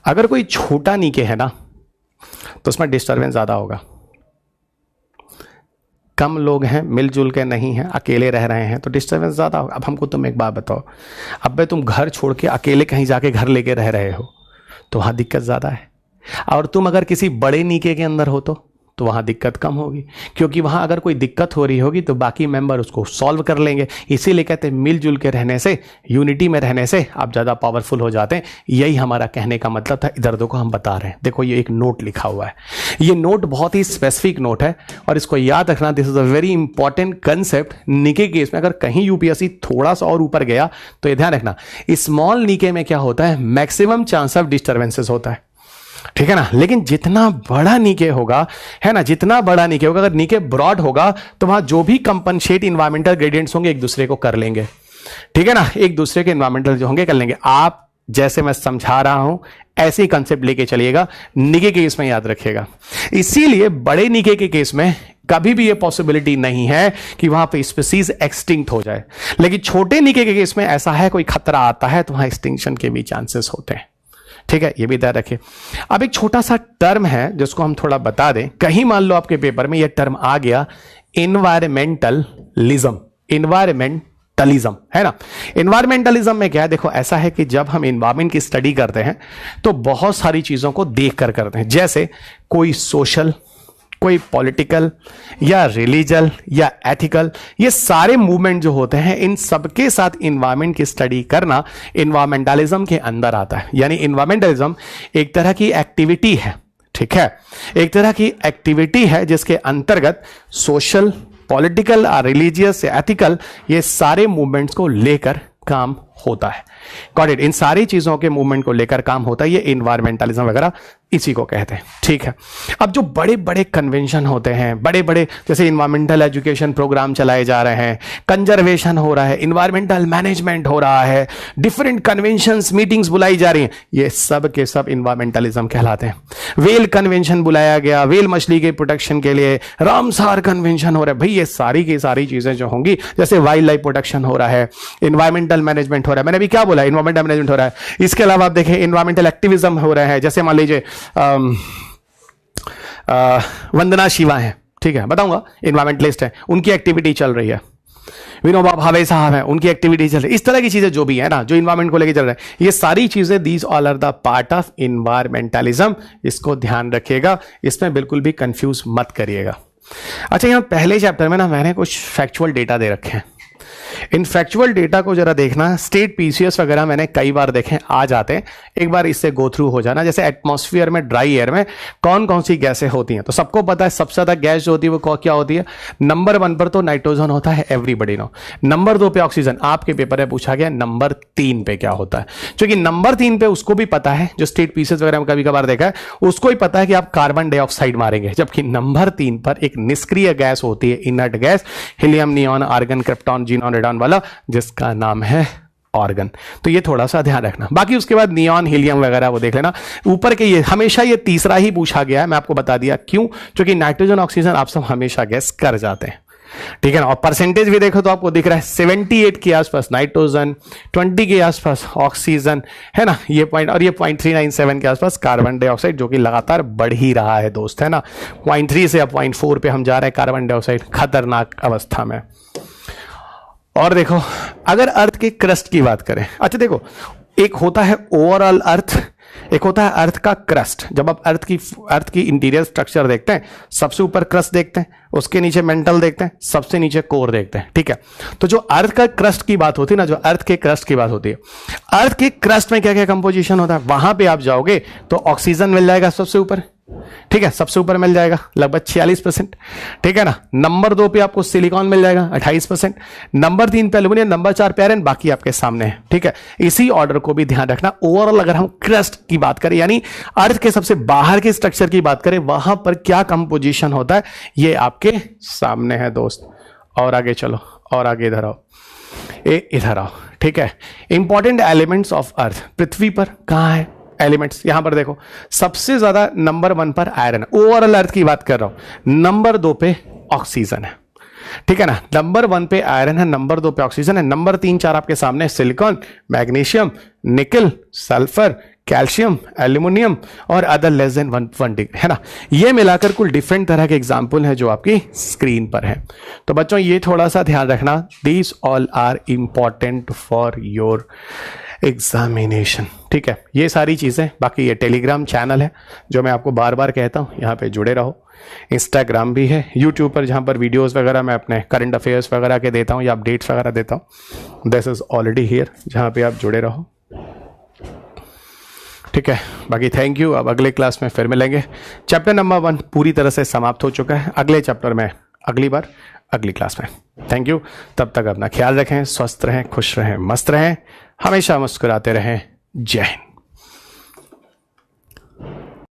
S1: अगर कोई छोटा नीके है ना, तो उसमें डिस्टर्बेंस ज्यादा होगा। कम लोग हैं, मिलजुल के नहीं हैं, अकेले रह रहे हैं, तो डिस्टर्बेंस ज्यादा होगा। अब हमको तुम एक बात बताओ, अब भाई तुम घर छोड़ के अकेले कहीं जाके घर लेके रह रहे हो, तो वहां दिक्कत ज्यादा है। और तुम अगर किसी बड़े नीके के अंदर हो तो वहां दिक्कत कम होगी, क्योंकि वहां अगर कोई दिक्कत हो रही होगी तो बाकी मेंबर उसको सॉल्व कर लेंगे। इसीलिए कहते हैं मिलजुल के रहने से, यूनिटी में रहने से आप ज्यादा पावरफुल हो जाते हैं। यही हमारा कहने का मतलब था, इधर देखो हम बता रहे हैं। देखो ये एक नोट लिखा हुआ है, ये नोट बहुत ही स्पेसिफिक नोट है, और इसको याद रखना, this is a very important concept. नीके केस में अगर कहीं यूपीएससी थोड़ा सा और ऊपर गया तो ये ध्यान रखना, स्मॉल नीके में क्या होता है, मैक्सिमम चांस ऑफ डिस्टर्बेंसेस होता है, ठीक है ना। लेकिन जितना बड़ा नीके होगा, है ना, जितना बड़ा नीके होगा, अगर नीके ब्रॉड होगा तो वहां जो भी कंपनसेट इन्वायरमेंटल ग्रेडियंट्स होंगे एक दूसरे को कर लेंगे, ठीक है ना, एक दूसरे के इन्वायरमेंटल जो होंगे कर लेंगे। आप जैसे मैं समझा रहा हूं ऐसे ही कंसेप्ट लेके चलिएगा, नीके के केस में याद रखिएगा। इसीलिए बड़े नीके के केस में कभी भी ये पॉसिबिलिटी नहीं है कि वहां पे स्पीसीज एक्सटिंक्ट हो जाए, लेकिन छोटे नीके के केस में ऐसा है, कोई खतरा आता है तो वहां एक्सटिंक्शन के भी चांसेस होते हैं, ठीक है, ये भी ध्यान रखिए। अब एक छोटा सा टर्म है जिसको हम थोड़ा बता दें, कहीं मान लो आपके पेपर में ये टर्म आ गया, इन्वायरमेंटलिज्म। इन्वायरमेंटलिज्म है ना, इन्वायरमेंटलिज्म में क्या है, देखो ऐसा है कि जब हम इन्वायरमेंट की स्टडी करते हैं तो बहुत सारी चीजों को देख कर करते हैं, जैसे कोई सोशल, कोई पॉलिटिकल या रिलीजल या एथिकल, ये सारे मूवमेंट जो होते हैं इन सबके साथ इन्वायरमेंट की स्टडी करना इन्वायरमेंटलिज्म के अंदर आता है। यानी इन्वायरमेंटलिज्म एक तरह की एक्टिविटी है, ठीक है, एक तरह की एक्टिविटी है जिसके अंतर्गत सोशल, पॉलिटिकल और रिलीजियस या एथिकल ये सारे मूवमेंट्स को लेकर काम होता है। गॉट इट, इन सारी चीजों के मूवमेंट को लेकर काम होता है, ये इन्वायरमेंटलिज्म वगैरह इसी को कहते हैं, ठीक है। अब जो बड़े बड़े कन्वेंशन होते हैं, बड़े बड़े जैसे इन्वायरमेंटल एजुकेशन प्रोग्राम चलाए जा रहे हैं, कंजर्वेशन हो रहा है, इन्वायरमेंटल मैनेजमेंट हो रहा है, डिफरेंट कन्वेंशंस, मीटिंग्स बुलाई जा रही हैं, ये सब के सब इन्वायरमेंटलिज्म कहलाते हैं। वेल कन्वेंशन बुलाया गया, वेल मछली के प्रोटेक्शन के लिए, रामसार कन्वेंशन हो रहा है, भाई ये सारी की सारी चीजें जो होंगी, जैसे वाइल्ड लाइफ प्रोटेक्शन हो रहा है, इन्वायरमेंटल मैनेजमेंट हो रहा है, मैंने अभी क्या बोला, इन्वायरमेंटल मैनेजमेंट हो रहा है। इसके अलावा आप देखें इन्वायरमेंटल एक्टिविज्म हो रहा है, जैसे मान लीजिए वंदना शिवा है, ठीक है, बताऊंगा, इन्वायरमेंटलिस्ट है, उनकी एक्टिविटी चल रही है। विनोबा भावे साहब हैं, उनकी एक्टिविटी चल रही है, इस तरह की चीजें जो भी है ना, जो इन्वायरमेंट को लेकर चल रहा है, ये सारी चीजें these all are the part of environmentalism. इसको ध्यान रखिएगा, इसमें बिल्कुल भी कंफ्यूज मत करिएगा। अच्छा, यहाँ पहले चैप्टर में ना मैंने कुछ फैक्चुअल डेटा दे रखे हैं। इन फैक्चुअल डेटा को जरा देखना, स्टेट पीसीएस वगैरह मैंने कई बार देखे, आ जाते हैं, एक बार इससे गो थ्रू हो जाना। जैसे एटमॉस्फेयर में, ड्राई एयर में कौन कौन सी गैसें होती हैं, तो सबको पता है सबसे ज्यादा गैस जो होती है वो क्या होती है, नंबर 1 पर तो नाइट्रोजन होता है, एवरीबडी नो। नंबर 2 पे ऑक्सीजन, आपके पेपर में पूछा गया नंबर 3 पे क्या होता है, क्योंकि नंबर 3 पे उसको भी पता है, जो स्टेट पीसीएस वगैरह में कभी कभार देखा है, उसको ही पता है कि आप कार्बन डाइऑक्साइड मारेंगे, जबकि नंबर 3 पर एक निष्क्रिय गैस होती है, inert gas, helium, neon, argon, krypton, xenon, radon वाला, जिसका नाम है ऑर्गन। तो ये थोड़ा सा ध्यान रखना। बाकी उसके बाद नियॉन, हीलियम वगैरह वो देख लेना। ऊपर के ये हमेशा ये तीसरा ही पूछा गया है, मैं आपको बता दिया क्यों, क्योंकि नाइट्रोजन, ऑक्सीजन आप सब हमेशा गैस कर जाते हैं, ठीक है ना। और परसेंटेज भी देखो तो आपको दिख रहा है 78 के आसपास नाइट्रोजन, 20 के आसपास ऑक्सीजन, है ना, ये पॉइंट, और ये 0.397 के आसपास कार्बन डाइऑक्साइड, जो कि लगातार बढ़ ही रहा है दोस्त, है ना। 0.3 से अब 0.4 पे हम जा रहे हैं कार्बन डाइऑक्साइड, खतरनाक अवस्था में। और देखो, अगर अर्थ के क्रस्ट की बात करें, अच्छा देखो, एक होता है ओवरऑल अर्थ, एक होता है अर्थ का क्रस्ट। जब आप अर्थ की इंटीरियर स्ट्रक्चर देखते हैं, सबसे ऊपर क्रस्ट देखते हैं, उसके नीचे मेंटल देखते हैं, सबसे नीचे कोर देखते हैं, ठीक है। तो जो अर्थ का क्रस्ट की बात होती है ना, जो अर्थ के क्रस्ट की बात होती है, अर्थ के क्रस्ट में क्या क्या कंपोजिशन होता है, वहां पे आप जाओगे तो ऑक्सीजन मिल जाएगा सबसे ऊपर, ठीक है, सबसे ऊपर मिल जाएगा लगभग 46%, ठीक है ना। नंबर 2 पे आपको सिलिकॉन मिल जाएगा 28%, नंबर 3 पे एल्यूमिनियम, नंबर 4 पे आयरन, बाकी आपके सामने है, ठीक है। इसी ऑर्डर को भी ध्यान रखना। ओवरऑल अगर हम क्रस्ट की बात करें, यानी अर्थ के सबसे बाहर के स्ट्रक्चर की बात करें, वहां पर क्या कंपोजिशन होता है, ये आपके सामने है दोस्त। और आगे चलो, और आगे इधर आओ, इधर आओ, ठीक है। इंपॉर्टेंट एलिमेंट्स ऑफ अर्थ, पृथ्वी पर कहां है एलिमेंट्स, यहां पर देखो, सबसे ज्यादा नंबर 1 पर आयरन, ओवरऑल अर्थ की बात कर रहा हूं। नंबर 2 पे ऑक्सीजन है, ठीक है ना। नंबर 1 पे आयरन है, नंबर 2 पे ऑक्सीजन है, नंबर 3, 4 आपके सामने सिलिकॉन, मैग्नीशियम, निकल, सल्फर, कैल्शियम, एल्यूमिनियम और अदर लेस देन 1 डिग्री, है ना। ये मिलाकर कुल डिफरेंट तरह के एग्जाम्पल है जो आपकी स्क्रीन पर है। तो बच्चों ये थोड़ा सा ध्यान रखना, these all are important for your examination, ठीक है। ये सारी चीज़ें, बाकी ये टेलीग्राम चैनल है जो मैं आपको बार बार कहता हूँ, यहाँ पे जुड़े रहो। इंस्टाग्राम भी है, यूट्यूब पर जहाँ पर वीडियोस वगैरह मैं अपने करंट अफेयर्स वगैरह के देता हूँ या अपडेट्स वगैरह देता हूँ, दिस इज ऑलरेडी हियर, जहाँ पे आप जुड़े रहो, ठीक है। बाकी थैंक यू, अब अगले क्लास में फिर मिलेंगे। चैप्टर नंबर 1 पूरी तरह से समाप्त हो चुका है, अगले चैप्टर में अगली बार अगली क्लास में। थैंक यू, तब तक अपना ख्याल रखें, स्वस्थ रहें, खुश रहें, मस्त रहें, हमेशा मुस्कुराते रहें। जय हिंद।